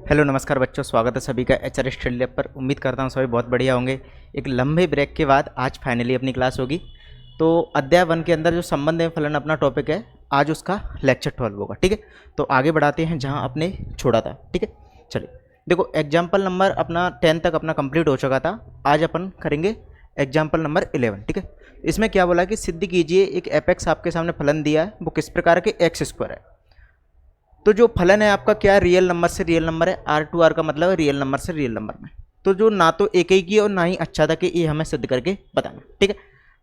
Hello नमस्कार बच्चों, स्वागत है सभी का एचआर स्टडी लैब पर। उम्मीद करता हूँ सभी बहुत बढ़िया होंगे। एक लंबे ब्रेक के बाद आज फाइनली अपनी क्लास होगी। तो अध्याय 1 के अंदर जो संबंध एवं फलन अपना टॉपिक है, आज उसका लेक्चर 12 होगा। ठीक है, तो आगे बढ़ाते हैं जहाँ आपने छोड़ा था। ठीक है, चलिए देखो, एग्जाम्पल नंबर अपना 10 तक अपना कंप्लीट हो चुका था। आज अपन करेंगे एग्जाम्पल नंबर 11। ठीक है, इसमें क्या बोला कि सिद्ध कीजिए एक एपेक्स आपके सामने फलन दिया है, वो किस प्रकार के एक्स स्क्वायर है। तो जो फलन है आपका क्या है, रियल नंबर से रियल नंबर है। आर टू आर का मतलब है रियल नंबर से रियल नंबर में। तो जो ना तो एक ही की और ना ही अच्छा था कि ये हमें सिद्ध करके बताना। ठीक है,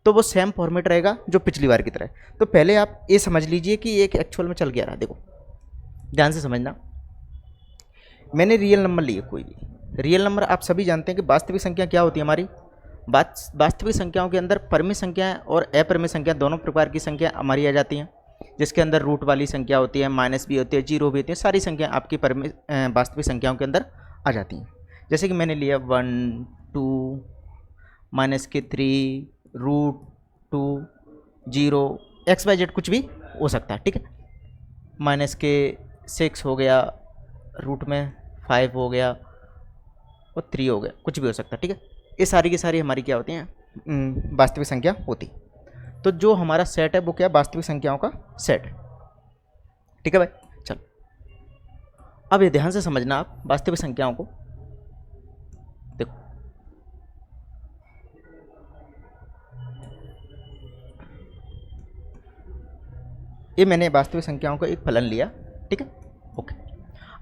तो वो सेम फॉर्मेट रहेगा जो पिछली बार की तरह। तो पहले आप ये समझ लीजिए कि एक एक्चुअल में चल गया रहा। देखो ध्यान से समझना, मैंने रियल नंबर लिए। कोई भी रियल नंबर, आप सभी जानते हैं कि वास्तविक संख्या क्या होती है हमारी। वास्तविक संख्याओं के अंदर परिमेय संख्याएं और अपरिमेय संख्या दोनों प्रकार की संख्या हमारी आ जाती हैं, जिसके अंदर रूट वाली संख्या होती है, माइनस भी होती है, जीरो भी होती है। सारी संख्या आपकी वास्तविक संख्याओं के अंदर आ जाती हैं। जैसे कि मैंने लिया 1 2 -3 √2 0 XYZ कुछ भी हो सकता है। ठीक है, -6 हो गया, रूट में 5 हो गया और 3 हो गया, कुछ भी हो सकता है। ठीक है, ये सारी की सारी हमारी क्या होती हैं, वास्तविक संख्या होती। तो जो हमारा सेट है वो क्या है, वास्तविक संख्याओं का सेट है। ठीक है भाई, चलो अब ये ध्यान से समझना आप वास्तविक संख्याओं को। देखो ये मैंने वास्तविक संख्याओं का एक फलन लिया। ठीक है, ओके।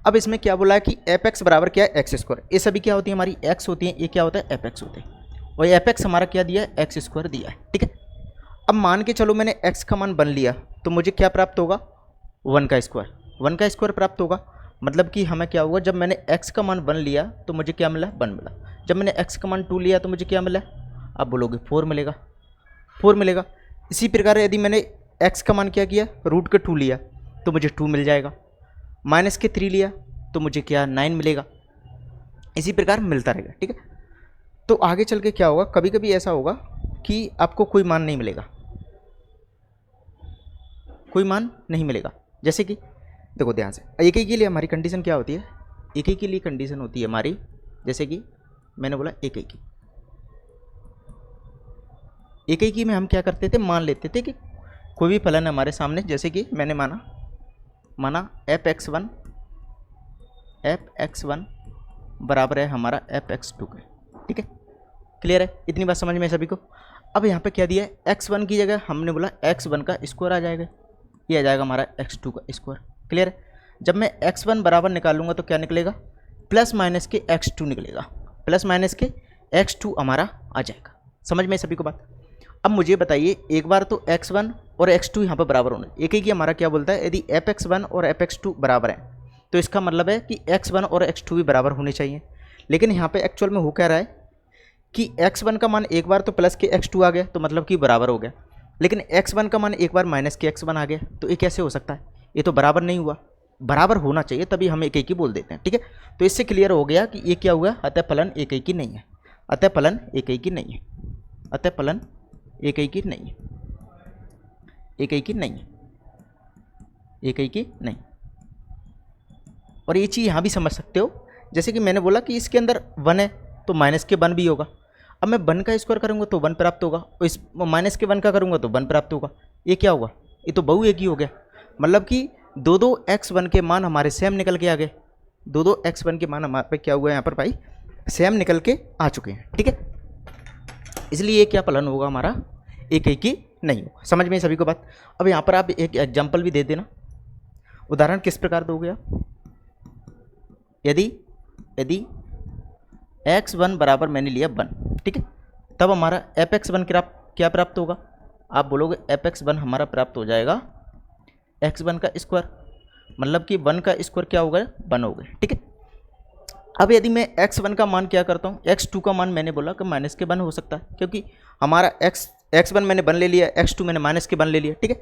अब इसमें क्या बोला है कि एफ एक्स बराबर क्या है, एक्स स्क्वायर। ये सभी क्या होती है, हमारी एक्स होती है, ये क्या होता है, एफ एक्स होते हैं। और एफ एक्स हमारा क्या दिया है, एक्स स्क्वायर दिया है। ठीक है, अब मान के चलो मैंने x का मान 1 लिया, तो मुझे क्या प्राप्त होगा, 1 का स्क्वायर। 1 का स्क्वायर प्राप्त होगा। मतलब कि हमें क्या हुआ, जब मैंने x का मान 1 लिया तो मुझे क्या मिला, 1 मिला। जब मैंने x का मान 2 लिया तो मुझे क्या मिला, आप बोलोगे 4 मिलेगा, 4 मिलेगा। इसी प्रकार यदि मैंने x का मान क्या किया, रूट के 2 लिया तो मुझे 2 मिल जाएगा। माइनस के 3 लिया तो मुझे क्या, 9 मिलेगा। इसी प्रकार मिलता रहेगा। ठीक है, तो आगे चल के क्या होगा, कभी कभी ऐसा होगा कि आपको कोई मान नहीं मिलेगा, कोई मान नहीं मिलेगा। जैसे कि देखो ध्यान से, एक ही के लिए हमारी कंडीशन क्या होती है, एक ही के लिए कंडीशन होती है हमारी। जैसे कि मैंने बोला एक ही की में हम क्या करते थे, मान लेते थे कि कोई भी फलन है हमारे सामने। जैसे कि मैंने माना f(x1) बराबर है हमारा f(x2) के। ठीक है, क्लियर है, इतनी बात समझ में सभी को। अब यहाँ पे क्या दिया है, x1 की जगह हमने बोला x1 का स्क्वायर आ जाएगा, ये आ जाएगा हमारा x2 का स्क्वायर। क्लियर है, जब मैं x1 बराबर निकालूंगा तो क्या निकलेगा, प्लस माइनस के x2 निकलेगा, प्लस माइनस के x2 हमारा आ जाएगा। समझ में सभी को बात। अब मुझे बताइए, एक बार तो x1 और x2 यहाँ पर बराबर होने, एक ही हमारा क्या बोलता है, यदि fx1 और fx2 बराबर हैं तो इसका मतलब है कि x1 और x2 भी बराबर होने चाहिए। लेकिन यहाँ पे एक्चुअल में हो क्या रहा है कि x1 का मान एक बार तो प्लस के x2 आ गया तो मतलब कि बराबर हो गया, लेकिन x1 का मान एक बार माइनस के x1 आ गया, तो ये कैसे हो सकता है, ये तो बराबर नहीं हुआ। बराबर होना चाहिए तभी हम एक ही बोल देते हैं। ठीक है, तो इससे क्लियर हो गया कि ये क्या हुआ, अतः फलन एक ही नहीं है, अतः फलन एक ही नहीं है, अतः फलन एक ही नहीं है, एक ही नहीं है, एक ही नहीं। और ये चीज़ यहाँ भी समझ सकते हो, जैसे कि मैंने बोला कि इसके अंदर 1 है तो माइनस के 1 भी होगा। अब मैं 1 का स्क्वायर करूँगा तो 1 प्राप्त होगा, और इस माइनस के 1 का करूँगा तो 1 प्राप्त होगा। ये क्या होगा, ये तो बहु एक ही हो गया। मतलब कि दो x1 के मान हमारे सेम निकल के आ गए, दो x1 के मान हमारे पे क्या हुआ है यहाँ पर भाई, सेम निकल के आ चुके हैं। ठीक है, इसलिए ये क्या फलन होगा हमारा, एक ही नहीं होगा। समझ में सभी को बात। अब यहाँ पर आप एक एग्जाम्पल भी दे देना। उदाहरण किस प्रकार दोगे आप, यदि x1 बराबर मैंने लिया 1, ठीक है, तब हमारा f(x1) क्या प्राप्त होगा, आप बोलोगे f(x1) हमारा प्राप्त हो जाएगा x1 का स्क्वायर। मतलब कि 1 का स्क्वायर क्या होगा, 1 हो गया। ठीक है, अब यदि मैं x1 का मान क्या करता हूँ, x2 का मान मैंने बोला कि माइनस के 1 हो सकता है, क्योंकि हमारा x1 मैंने 1 ले लिया, x2 मैंने माइनस के 1 ले लिया। ठीक है,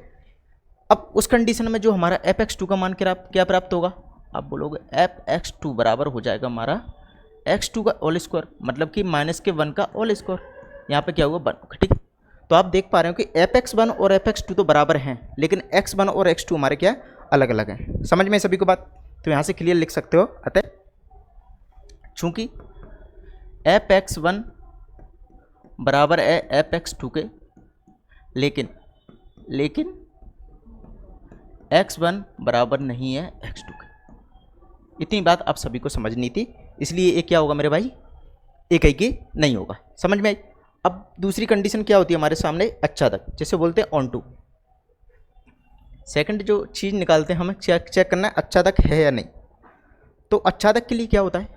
अब उस कंडीशन में जो हमारा f(x2) का मान क्या प्राप्त होगा, आप बोलोगे f(x2) बराबर हो जाएगा हमारा x2 का होल स्क्वायर, मतलब कि माइनस के 1 का होल स्क्वायर। यहाँ पे क्या हुआ, 1 होगा। ठीक है, तो आप देख पा रहे हो कि f(x1) और f(x2) तो बराबर हैं, लेकिन x1 और x2 हमारे क्या अलग अलग हैं। समझ में सभी को बात। तो यहाँ से क्लियर लिख सकते हो, अतः चूँकि f(x1) बराबर है f(x2) के, लेकिन x1 बराबर नहीं है x2 के। इतनी बात आप सभी को समझनी थी, इसलिए ये क्या होगा मेरे भाई, एक ही की नहीं होगा। समझ में आई। अब दूसरी कंडीशन क्या होती है हमारे सामने, अच्छादक, जैसे बोलते हैं ऑन टू। सेकंड जो चीज़ निकालते हैं हमें चेक करना है अच्छादक है या नहीं। तो अच्छादक के लिए क्या होता है,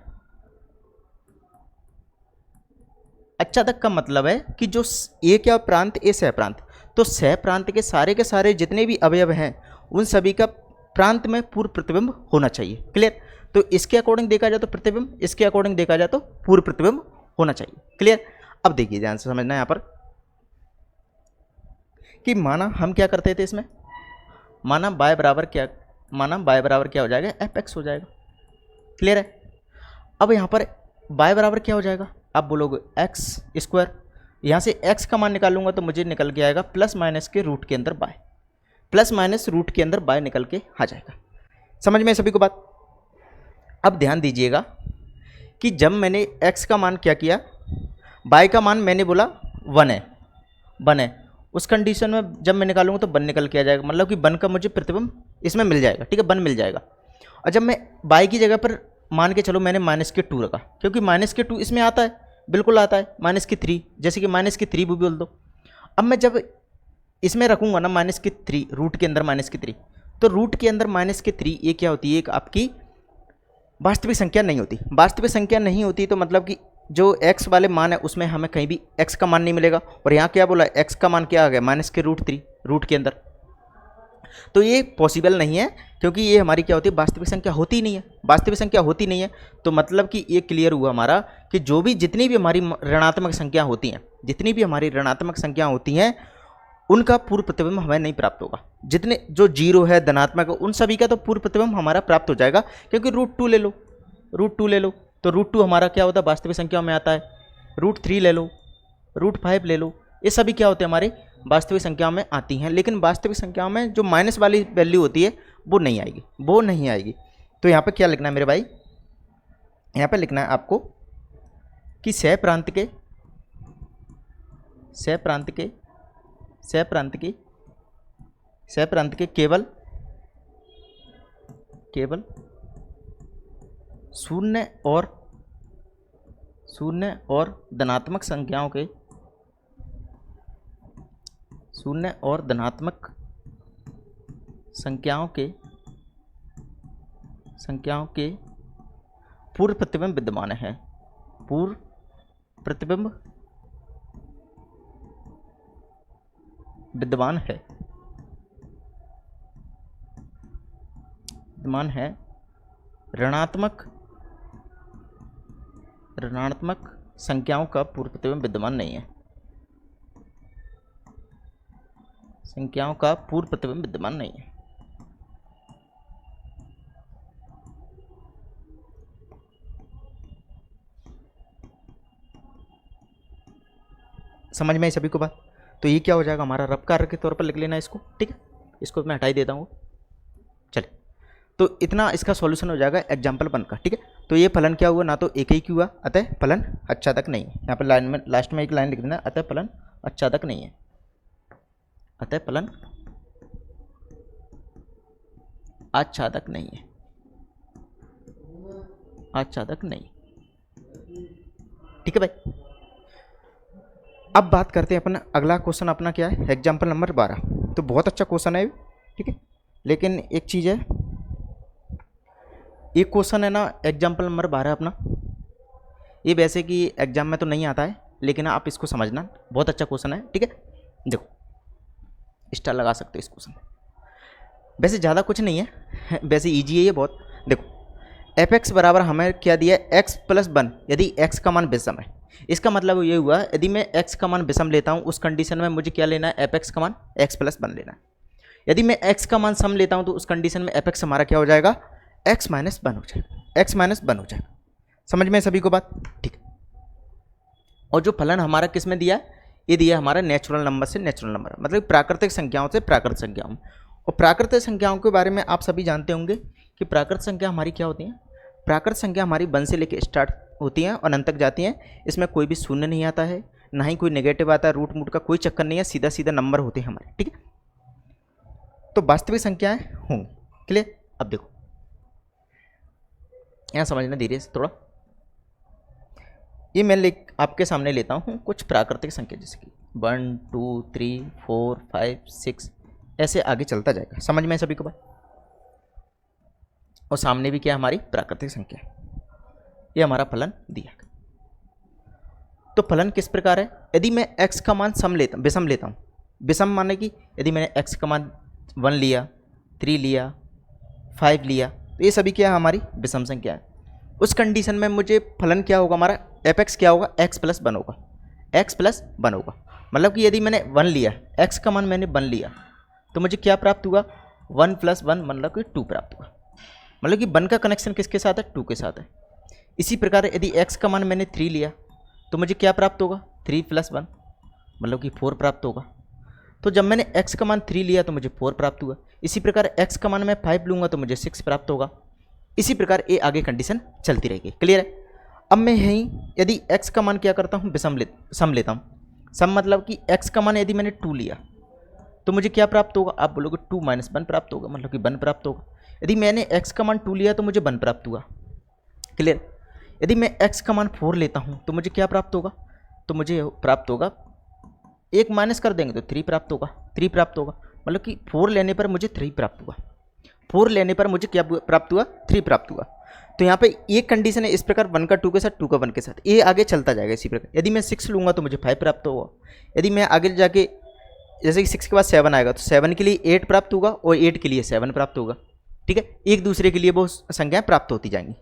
अच्छादक का मतलब है कि जो ए क्या प्रांत, ए सह प्रांत, तो सह प्रांत के सारे जितने भी अवयव हैं उन सभी का प्रांत में पूर्व प्रतिबिंब होना चाहिए। क्लियर। तो इसके अकॉर्डिंग देखा जाए तो प्रतिबिंब, इसके अकॉर्डिंग देखा जाए तो पूर्व प्रतिबिंब होना चाहिए। क्लियर। अब देखिए ध्यान से समझना यहाँ पर कि माना हम क्या करते थे इसमें, माना y बराबर क्या हो जाएगा, f(x) हो जाएगा। क्लियर है। अब यहाँ पर y बराबर क्या हो जाएगा, आप बोलोगे x², यहाँ से x का मान निकालूंगा तो मुझे निकल के आएगा प्लस माइनस के रूट के अंदर y, प्लस माइनस रूट के अंदर y निकल के आ जाएगा। समझ में सभी को बात। अब ध्यान दीजिएगा कि जब मैंने x का मान क्या किया, y का मान मैंने बोला 1 है, उस कंडीशन में जब मैं निकालूंगा तो 1 निकल के आ जाएगा, मतलब कि 1 का मुझे प्रतिबिंब इसमें मिल जाएगा। ठीक है, 1 मिल जाएगा। और जब मैं y की जगह पर मान के चलो मैंने -2 रखा, क्योंकि -2 इसमें आता है, बिल्कुल आता है, -3, जैसे कि -3 भी बोल दो। अब मैं जब इसमें रखूँगा ना -3, रूट के अंदर -3, तो रूट के अंदर -3 ये क्या होती है, एक आपकी वास्तविक संख्या नहीं होती। वास्तविक संख्या नहीं होती तो मतलब कि जो x वाले मान है उसमें हमें कहीं भी x का मान नहीं मिलेगा। और यहाँ क्या बोला, x का मान क्या आ गया, -√3 रूट के अंदर। तो ये पॉसिबल नहीं है, क्योंकि ये हमारी क्या होती है, वास्तविक संख्या होती नहीं है। वास्तविक संख्या होती नहीं है तो मतलब कि ये क्लियर हुआ हमारा कि जितनी भी हमारी ऋणात्मक संख्या होती हैं, जितनी भी हमारी ऋणात्मक संख्या होती हैं उनका पूर्व प्रतिबिंब हमें नहीं प्राप्त होगा। जितने जो 0 है, धनात्मक है, उन सभी का तो पूर्व प्रतिबिंब हमारा प्राप्त हो जाएगा। क्योंकि √2 ले लो, √2 ले लो तो √2 हमारा क्या होता है, वास्तविक संख्याओं में आता है। √3 ले लो, √5 ले लो, ये सभी क्या होते हैं, हमारे वास्तविक संख्याओं में आती हैं। लेकिन वास्तविक संख्याओं में जो माइनस वाली वैल्यू होती है वो नहीं आएगी, तो यहाँ पे क्या लिखना है मेरे भाई, यहाँ पे लिखना है आपको कि सह प्रांत के केवल शून्य और धनात्मक संख्याओं के पूर्व प्रतिबिंब विद्यमान है। पूर्व प्रतिबिंब विद्यमान है ऋणात्मक संख्याओं का पूर्व प्रतिबिंब विद्यमान नहीं है। संख्याओं का पूर्व प्रतिबिंब विद्यमान नहीं है। समझ में आई सभी को बात। तो ये क्या हो जाएगा हमारा, रफ कार्य के तौर पर लिख लेना इसको। ठीक है, इसको मैं हटा ही देता हूँ। चलिए, तो इतना इसका सॉल्यूशन हो जाएगा एग्जाम्पल 1 का। ठीक है, तो ये फलन क्या हुआ, ना तो एक ही क्यों हुआ, अतः फलन अच्छादक नहीं है। यहाँ पर लाइन में लास्ट में एक लाइन लिख देना, अतः फलन अच्छादक नहीं है। अतः फलन अच्छादक नहीं है, अच्छादक नहीं। ठीक है भाई। अब बात करते हैं अपना अगला क्वेश्चन, अपना क्या है, एग्जाम्पल नंबर 12। तो बहुत अच्छा क्वेश्चन है। ठीक है, लेकिन एक चीज़ है, एक क्वेश्चन है ना एग्जाम्पल नंबर 12 अपना, ये वैसे कि एग्जाम में तो नहीं आता है, लेकिन आप इसको समझना, बहुत अच्छा क्वेश्चन है। ठीक है, देखो स्टार लगा सकते हो इस क्वेश्चन। वैसे ज़्यादा कुछ नहीं है, वैसे इजी है ये बहुत। देखो f(x) बराबर हमें क्या दिया है, x + 1 यदि x का मान विषम है। इसका मतलब ये हुआ, यदि मैं x का मान विषम लेता हूँ उस कंडीशन में मुझे क्या लेना है, f(x) का मान x + 1 लेना है। यदि मैं x का मान सम लेता हूँ तो उस कंडीशन में f(x) हमारा क्या हो जाएगा, x - 1 हो जाएगा, x - 1 हो जाएगा। समझ में सभी को बात। ठीक है, और जो फलन हमारा किस में दिया है, ये दिया हमारा नेचुरल नंबर से नेचुरल नंबर, मतलब प्राकृतिक संख्याओं से प्राकृतिक संख्याओं में। और प्राकृतिक संख्याओं के बारे में आप सभी जानते होंगे कि प्राकृतिक संख्या हमारी क्या होती हैं, प्राकृत संख्या हमारी 1 से लेकर स्टार्ट होती हैं और अंत तक जाती हैं। इसमें कोई भी शून्य नहीं आता है, ना ही कोई नेगेटिव आता है, रूट मूट का कोई चक्कर नहीं है, सीधा सीधा नंबर होते हैं हमारे, ठीक है। तो वास्तविक संख्याएं होंगी। क्लियर। अब देखो यहाँ समझना धीरे से थोड़ा। ये मैं आपके सामने लेता हूँ कुछ प्राकृतिक संख्या, जैसे कि 1 2 3 4 5 6 ऐसे आगे चलता जाएगा। समझ में सभी को बात। और सामने भी क्या हमारी प्राकृतिक संख्या, ये हमारा फलन दिया। तो फलन किस प्रकार है? यदि मैं x का मान विषम लेता हूँ, विषम माने कि यदि मैंने x का मान 1 लिया, 3 लिया, 5 लिया, तो ये सभी क्या है हमारी विषम संख्या है। उस कंडीशन में मुझे फलन क्या होगा, हमारा fx क्या होगा, x + 1 होगा, x + 1 होगा। मतलब कि यदि मैंने 1 लिया, x का मान मैंने 1 लिया, तो मुझे क्या प्राप्त हुआ, 1 + 1 मतलब कि 2 प्राप्त हुआ। मतलब कि 1 का कनेक्शन किसके साथ है, 2 के साथ है। इसी प्रकार यदि x का मान मैंने 3 लिया, तो मुझे क्या प्राप्त होगा, 3 + 1 मतलब कि 4 प्राप्त होगा। तो जब मैंने x का मान 3 लिया तो मुझे 4 प्राप्त हुआ। इसी प्रकार x का मान मैं 5 लूँगा तो मुझे 6 प्राप्त होगा। इसी प्रकार ये आगे कंडीशन चलती रहेगी। क्लियर है। अब मैं यहीं यदि x का मान क्या करता हूँ, सम लेता हूँ। सम मतलब कि x का मान यदि मैंने 2 लिया तो मुझे क्या प्राप्त होगा, आप बोलोगे 2 - 1 प्राप्त होगा, मतलब कि 1 प्राप्त होगा। यदि मैंने x का मान 2 लिया तो मुझे 1 प्राप्त हुआ। क्लियर। यदि मैं x का मान 4 लेता हूँ तो मुझे क्या प्राप्त होगा, तो मुझे प्राप्त होगा, 1 माइनस कर देंगे तो 3 प्राप्त होगा, 3 प्राप्त होगा। मतलब कि 4 लेने पर मुझे 3 प्राप्त हुआ, 4 लेने पर मुझे क्या प्राप्त हुआ, 3 प्राप्त हुआ। तो यहाँ पे ये कंडीशन है इस प्रकार, 1 का 2 के साथ, 2 का 1 के साथ, ये आगे चलता जाएगा इसी प्रकार। यदि मैं 6 लूँगा तो मुझे 5 प्राप्त होगा। यदि मैं आगे जाके जैसे कि 6 के बाद 7 आएगा तो 7 के लिए 8 प्राप्त होगा और 8 के लिए 7 प्राप्त होगा। ठीक है, एक दूसरे के लिए वो संख्याएं प्राप्त होती जाएंगी।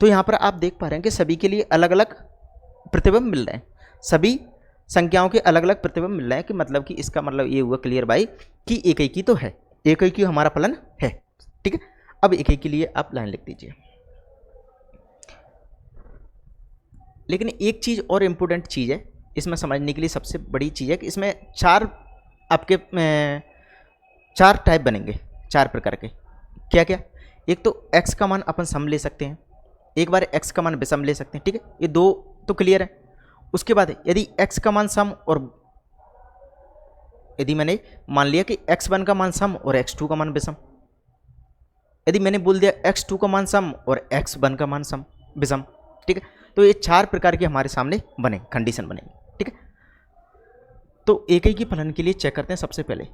तो यहाँ पर आप देख पा रहे हैं कि सभी के लिए अलग अलग प्रतिबिंब मिल रहे हैं, सभी संख्याओं के अलग अलग प्रतिबिंब मिल रहे हैं। कि मतलब कि इसका मतलब ये हुआ क्लियर भाई कि एक ही तो है, एक ही हमारा फलन है। ठीक है, अब एक ही के लिए आप लाइन लिख दीजिए। लेकिन एक चीज़ और इम्पोर्टेंट चीज़ है इसमें समझने के लिए, सबसे बड़ी चीज़ है कि इसमें चार टाइप बनेंगे, 4 प्रकार के। क्या क्या? एक तो x का मान अपन सम ले सकते हैं, एक बार x का मान विषम ले सकते हैं। ठीक है, ये 2 तो क्लियर है। उसके बाद यदि x का मान सम और यदि मैंने मान लिया कि x1 का मान सम और x2 का मान विषम, यदि मैंने बोल दिया x2 का मान सम और x1 का मान सम विषम। ठीक है, तो ये 4 प्रकार के हमारे सामने बने कंडीशन बनेंगे। ठीक है, तो एक ही फलन के लिए चेक करते हैं। सबसे पहले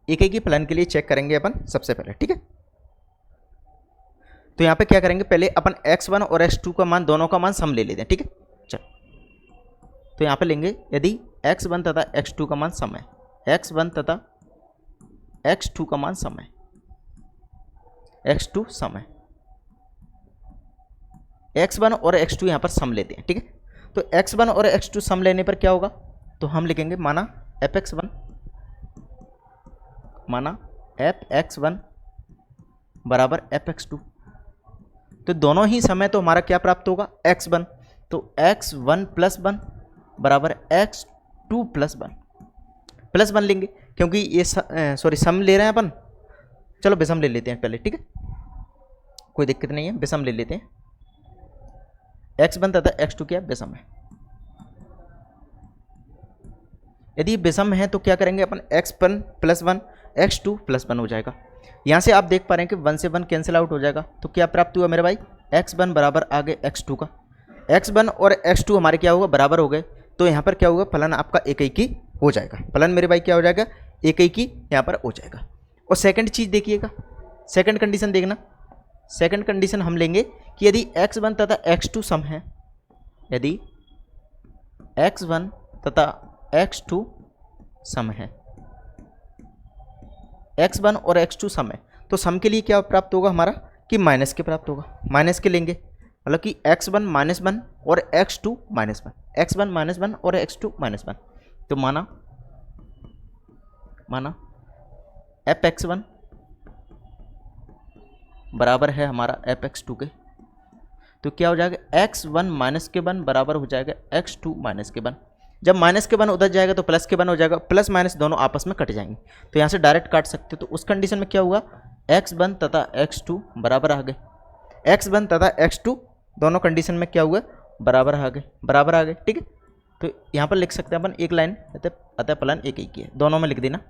एक ही फलन के लिए चेक करेंगे अपन सबसे पहले। ठीक है, तो यहां पे क्या करेंगे, पहले अपन x1 और x2 का मान, दोनों का मान सम ले लेते हैं। ठीक है, चलो तो यहां पे लेंगे यदि x1 तथा x2 का मान सम है, x1 तथा x2 का मान सम है, x2 सम है, x1 और x2 यहां पर सम लेते हैं। ठीक है, तो x1 और x2 सम लेने पर क्या होगा, तो हम लिखेंगे माना fx1 बराबर fx2। तो दोनों ही समय तो हमारा क्या प्राप्त होगा, x1। तो x1 + 1 बराबर x2 + 1 + 1 लेंगे, क्योंकि ये सम ले रहे हैं अपन। चलो विषम ले लेते हैं पहले। ठीक है, कोई दिक्कत नहीं है, विषम ले लेते हैं। x1 तथा x2 क्या विषम है। यदि विषम है तो क्या करेंगे अपन, x1 + 1 x2 + 1 हो जाएगा। यहाँ से आप देख पा रहे हैं कि 1 से 1 कैंसिल आउट हो जाएगा। तो क्या प्राप्त हुआ मेरे भाई, x1 बराबर आगे x2 का, x1 और x2 हमारे क्या होगा, बराबर हो गए। तो यहाँ पर क्या होगा, फलन आपका एक ही हो जाएगा। फलन मेरे भाई क्या हो जाएगा, एक ही यहाँ पर हो जाएगा। और सेकंड चीज़ देखिएगा, सेकंड कंडीशन देखना। सेकंड कंडीशन हम लेंगे कि यदि x1 तथा x2 सम है, यदि x1 तथा x2 सम है, x1 और x2 सम है, तो सम के लिए क्या प्राप्त होगा हमारा, कि माइनस के प्राप्त होगा। माइनस के लेंगे, मतलब कि x1 - 1 और x2 - 1, x1 - 1 और x2 - 1। तो माना fx1 बराबर है हमारा fx2 के। तो क्या हो जाएगा, x1 - के 1 बराबर हो जाएगा x2 - के 1। जब माइनस के 1 उधर जाएगा तो प्लस के 1 हो जाएगा, प्लस माइनस दोनों आपस में कट जाएंगे। तो यहाँ से डायरेक्ट काट सकते हो। तो उस कंडीशन में क्या हुआ, x1 तथा x2 बराबर आ गए। x1 तथा x2 दोनों कंडीशन में क्या हुआ, बराबर आ गए, ठीक है। तो यहाँ पर लिख सकते हैं अपन एक लाइन, अतः फलन एक ही है, दोनों में लिख देना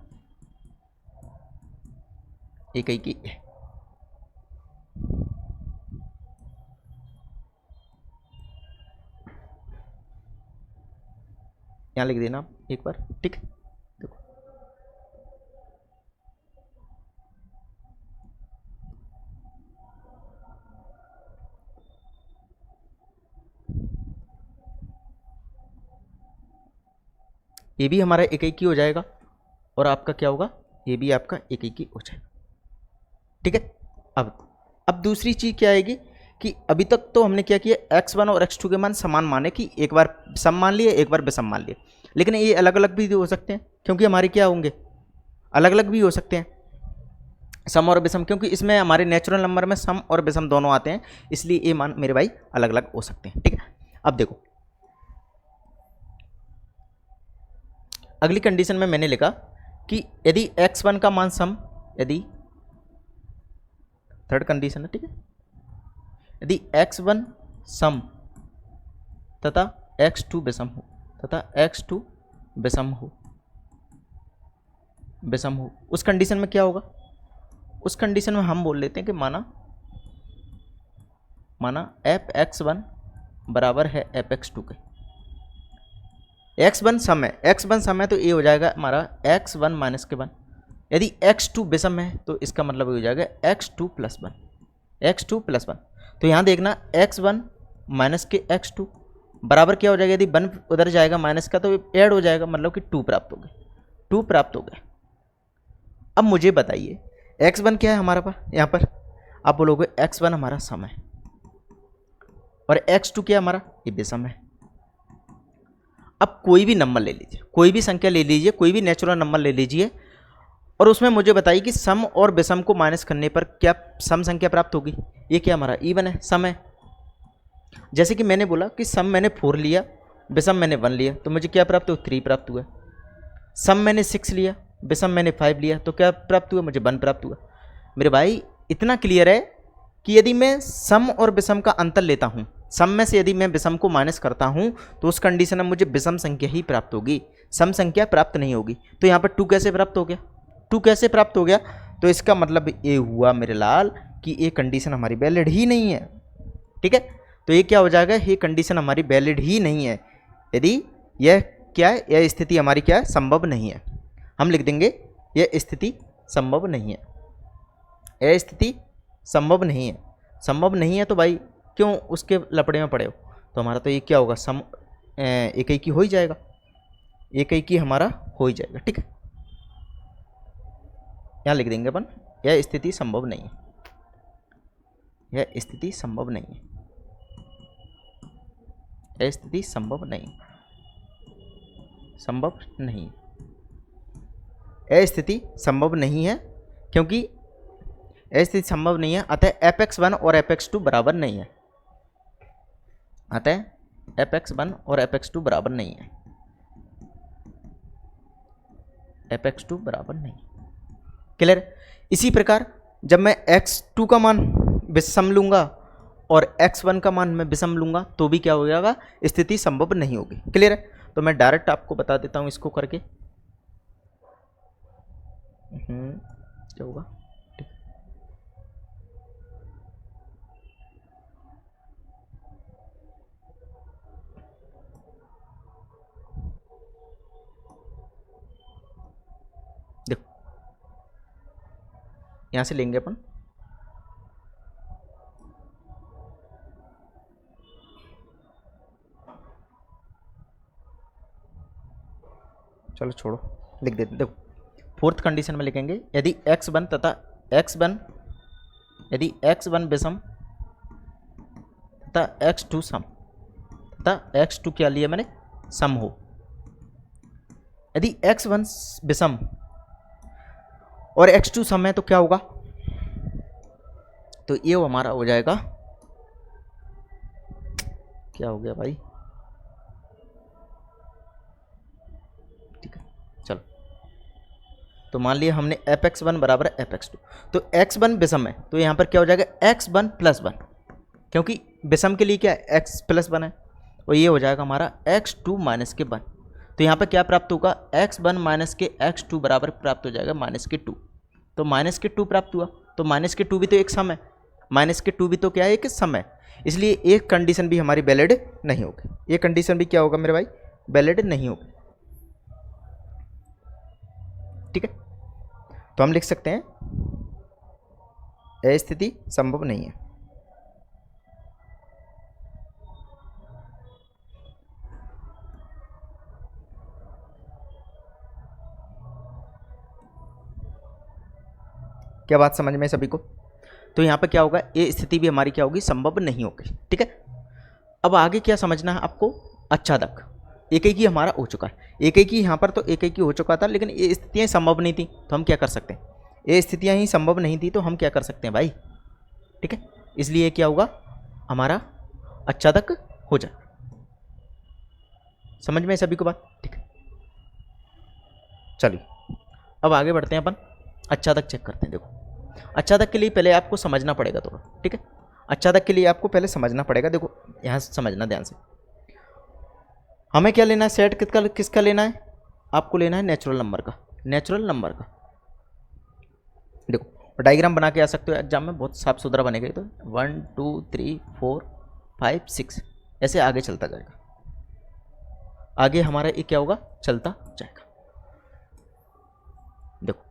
एक ही है। यहाँ लिख देना एक बार, ठीक है। देखो ये भी हमारा एक ही हो जाएगा और आपका क्या होगा, ये भी आपका एक ही हो जाएगा, ठीक है। अब दूसरी चीज़ क्या आएगी कि अभी तक तो हमने क्या किया, x1 और x2 के मान समान माने कि एक बार सम मान लिए एक बार विषम मान लिए, लेकिन ये अलग अलग भी हो सकते हैं क्योंकि हमारे क्या होंगे, अलग अलग भी हो सकते हैं सम और विषम, क्योंकि इसमें हमारे नेचुरल नंबर में सम और विषम दोनों आते हैं, इसलिए ये मान मेरे भाई अलग अलग हो सकते हैं, ठीक है। अब देखो अगली कंडीशन में मैंने लिखा कि यदि x1 का मान सम, यदि थर्ड कंडीशन है, ठीक है, यदि x1 सम तथा x2 विषम हो, तथा x2 विषम हो, उस कंडीशन में क्या होगा, उस कंडीशन में हम बोल लेते हैं कि माना fx1 बराबर है fx2 के, x1 सम है तो ये हो जाएगा हमारा x1 माइनस के 1, यदि x2 विषम है तो इसका मतलब हो जाएगा x2 प्लस 1, तो यहाँ देखना x1 माइनस के x2 बराबर क्या हो जाएगा, यदि 1 उधर जाएगा माइनस का तो ऐड हो जाएगा, मतलब कि 2 प्राप्त हो गया। अब मुझे बताइए x1 क्या है हमारा पास, यहाँ पर आप बोलोगे x1 हमारा सम है और x2 क्या हमारा, ये विषम है। अब कोई भी नंबर ले लीजिए, कोई भी संख्या ले लीजिए, कोई भी नेचुरल नंबर ले लीजिए और उसमें मुझे बताइए कि सम और विषम को माइनस करने पर क्या सम संख्या प्राप्त होगी, ये क्या हमारा इवन है, सम है। जैसे कि मैंने बोला कि सम मैंने 4 लिया, विषम मैंने 1 लिया, तो मुझे क्या प्राप्त हुआ, 3 प्राप्त हुआ। सम मैंने 6 लिया, विषम मैंने 5 लिया, तो क्या प्राप्त हुआ, मुझे 1 प्राप्त हुआ। मेरे भाई इतना क्लियर है कि यदि मैं सम और विषम का अंतर लेता हूँ, सम में से यदि मैं विषम को माइनस करता हूँ तो उस कंडीशन में मुझे विषम संख्या ही प्राप्त होगी, सम संख्या प्राप्त नहीं होगी। तो यहाँ पर 2 कैसे प्राप्त हो गया, 2 कैसे प्राप्त हो गया, तो इसका मतलब ये हुआ मेरे लाल कि ये कंडीशन हमारी वैलिड ही नहीं है, ठीक है। तो ये क्या हो जाएगा, ये कंडीशन हमारी वैलिड ही नहीं है, यदि यह क्या है, यह स्थिति हमारी क्या है, संभव नहीं है। हम लिख देंगे यह स्थिति संभव नहीं है, यह स्थिति संभव नहीं है। संभव नहीं है तो भाई क्यों उसके लपड़े में पड़े हो, तो हमारा तो ये क्या होगा, सम एक ही हो ही जाएगा, एक ही हमारा हो ही जाएगा, ठीक है। यहाँ लिख देंगे अपन यह स्थिति संभव नहीं है, यह स्थिति संभव नहीं है, यह स्थिति संभव नहीं, संभव नहीं, यह स्थिति संभव नहीं है, क्योंकि यह स्थिति संभव नहीं है, अतः fx1 और fx2 बराबर नहीं है, अतः fx1 और fx2 बराबर नहीं है, fx2 बराबर नहीं, क्लियर। इसी प्रकार जब मैं x2 का मान विषम लूंगा और x1 का मान मैं विषम लूंगा तो भी क्या हो जाएगा, स्थिति संभव नहीं होगी, क्लियर है। तो मैं डायरेक्ट आपको बता देता हूं इसको करके, क्या होगा, देखो यहां से लेंगे अपन, चलो छोड़ो लिख देते, देखो फोर्थ कंडीशन में लिखेंगे यदि x1 तथा यदि x1 विषम तथा x2 सम तथा x2 क्या लिया मैंने, सम हो, यदि x1 विषम और x2 सम है तो क्या होगा, तो ये हमारा हो जाएगा, क्या हो गया भाई, ठीक है चलो तो मान लिया हमने fx1 बराबर है fx2, तो x1 विषम है तो यहाँ पर क्या हो जाएगा x1 + 1, क्योंकि विषम के लिए क्या है x + 1 है, और ये हो जाएगा हमारा x2 - के 1। तो यहाँ पर क्या प्राप्त होगा x1 - के x2 बराबर प्राप्त हो जाएगा -2। तो -2 प्राप्त हुआ, तो -2 भी तो एक सम है, -2 भी तो क्या है एक सम है, इसलिए एक कंडीशन भी हमारी वैलिड नहीं होगी, ये कंडीशन भी क्या होगा मेरे भाई वैलिड नहीं होगी। ठीक है, तो हम लिख सकते हैं यह स्थिति संभव नहीं है। क्या बात समझ में सभी को? तो यहाँ पे क्या होगा ये स्थिति भी हमारी क्या होगी संभव नहीं होगी। ठीक है, अब आगे क्या समझना है आपको, अच्छादक एक ही हमारा हो चुका है, एक ही यहाँ पर तो एक ही हो चुका था, लेकिन ये स्थितियाँ संभव नहीं थी तो हम क्या कर सकते हैं, ये स्थितियाँ ही संभव नहीं थी तो हम क्या कर सकते हैं भाई। ठीक है, इसलिए क्या होगा हमारा अच्छादक हो जाए। समझ में सभी को बात? ठीक है, चलिए अब आगे बढ़ते हैं, अपन अच्छादक चेक करते हैं। देखो अच्छादक के लिए पहले आपको समझना पड़ेगा थोड़ा। ठीक है, अच्छादक के लिए आपको पहले समझना पड़ेगा। देखो यहाँ समझना ध्यान से, हमें क्या लेना है, सेट किसका लेना है, आपको लेना है नेचुरल नंबर का, नेचुरल नंबर का। देखो डायग्राम बना के आ सकते हो एग्जाम में, बहुत साफ सुथरा बनेगा। तो 1 2 3 4 5 6 ऐसे आगे चलता जाएगा, आगे हमारा ये क्या होगा चलता जाएगा। देखो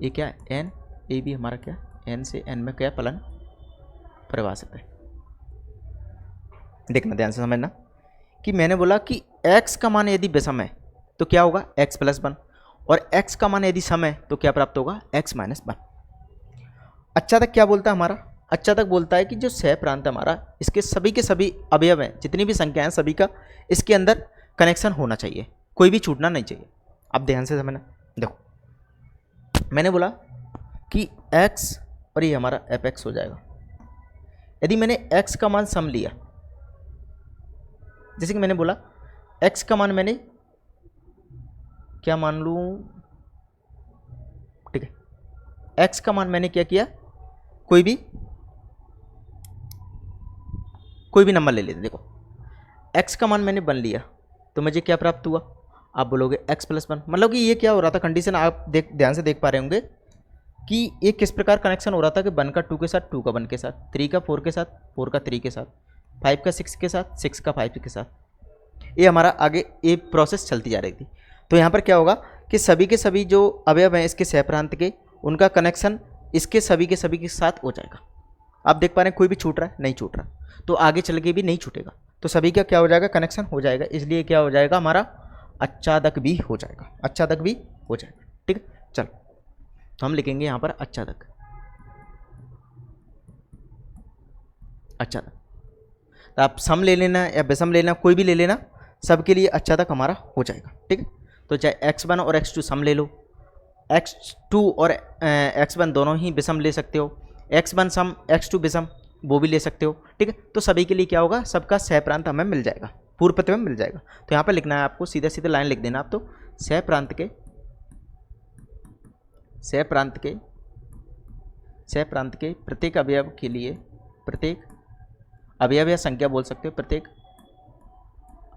ये क्या है n, ए भी हमारा क्या n से n में क्या फलन परिभाषित है। देखना ध्यान से समझना कि मैंने बोला कि x का मान यदि विषम है तो क्या होगा x + 1, और x का मान यदि सम है तो क्या प्राप्त होगा x - 1। अच्छादक क्या बोलता है हमारा, अच्छादक बोलता है कि जो सह प्रांत हमारा इसके सभी के सभी अवयव हैं, जितनी भी संख्या हैं सभी का इसके अंदर कनेक्शन होना चाहिए, कोई भी छूटना नहीं चाहिए। अब ध्यान से समझना, देखो मैंने बोला कि x और ये हमारा fx हो जाएगा। यदि मैंने x का मान सम लिया, जैसे कि मैंने बोला x का मान मैंने क्या मान लूँ, ठीक है x का मान मैंने क्या किया, कोई भी नंबर ले लेते। देखो x का मान मैंने 1 लिया तो मुझे क्या प्राप्त हुआ, आप बोलोगे x + 1, मतलब कि ये क्या हो रहा था कंडीशन, आप ध्यान से देख पा रहे होंगे कि ये किस प्रकार कनेक्शन हो रहा था कि 1 का 2 के साथ, 2 का 1 के साथ, 3 का 4 के साथ, 4 का 3 के साथ, 5 का 6 के साथ, 6 का 5 के साथ, ये हमारा आगे ये प्रोसेस चलती जा रही थी। तो यहाँ पर क्या होगा कि सभी के सभी जो अवयव हैं इसके सहप्रांत के, उनका कनेक्शन इसके सभी के सभी के साथ हो जाएगा। आप देख पा रहे हैं कोई भी छूट रहा है नहीं छूट रहा, तो आगे चल के भी नहीं छूटेगा, तो सभी का क्या हो जाएगा कनेक्शन हो जाएगा, इसलिए क्या हो जाएगा हमारा अच्छादक भी हो जाएगा, अच्छादक भी हो जाएगा। ठीक है, चलो तो हम लिखेंगे यहाँ पर अच्छादक, अच्छादक। तो आप सम ले लेना या विषम लेना, कोई भी ले लेना, सबके लिए अच्छादक हमारा हो जाएगा। ठीक है, तो चाहे x1 और x2 सम ले लो, x2 और x1 दोनों ही विषम ले सकते हो, x1 सम x2 विषम वो भी ले सकते हो। ठीक है, तो सभी के लिए क्या होगा, सबका सहप्रांत हमें मिल जाएगा, पूर्व प्रतिबिंब मिल जाएगा। तो यहाँ पर लिखना है आपको, सीधे सीधे लाइन लिख देना आप, तो सहप्रांत के प्रत्येक अवयव के लिए, प्रत्येक अवयव या संख्या बोल सकते हो, प्रत्येक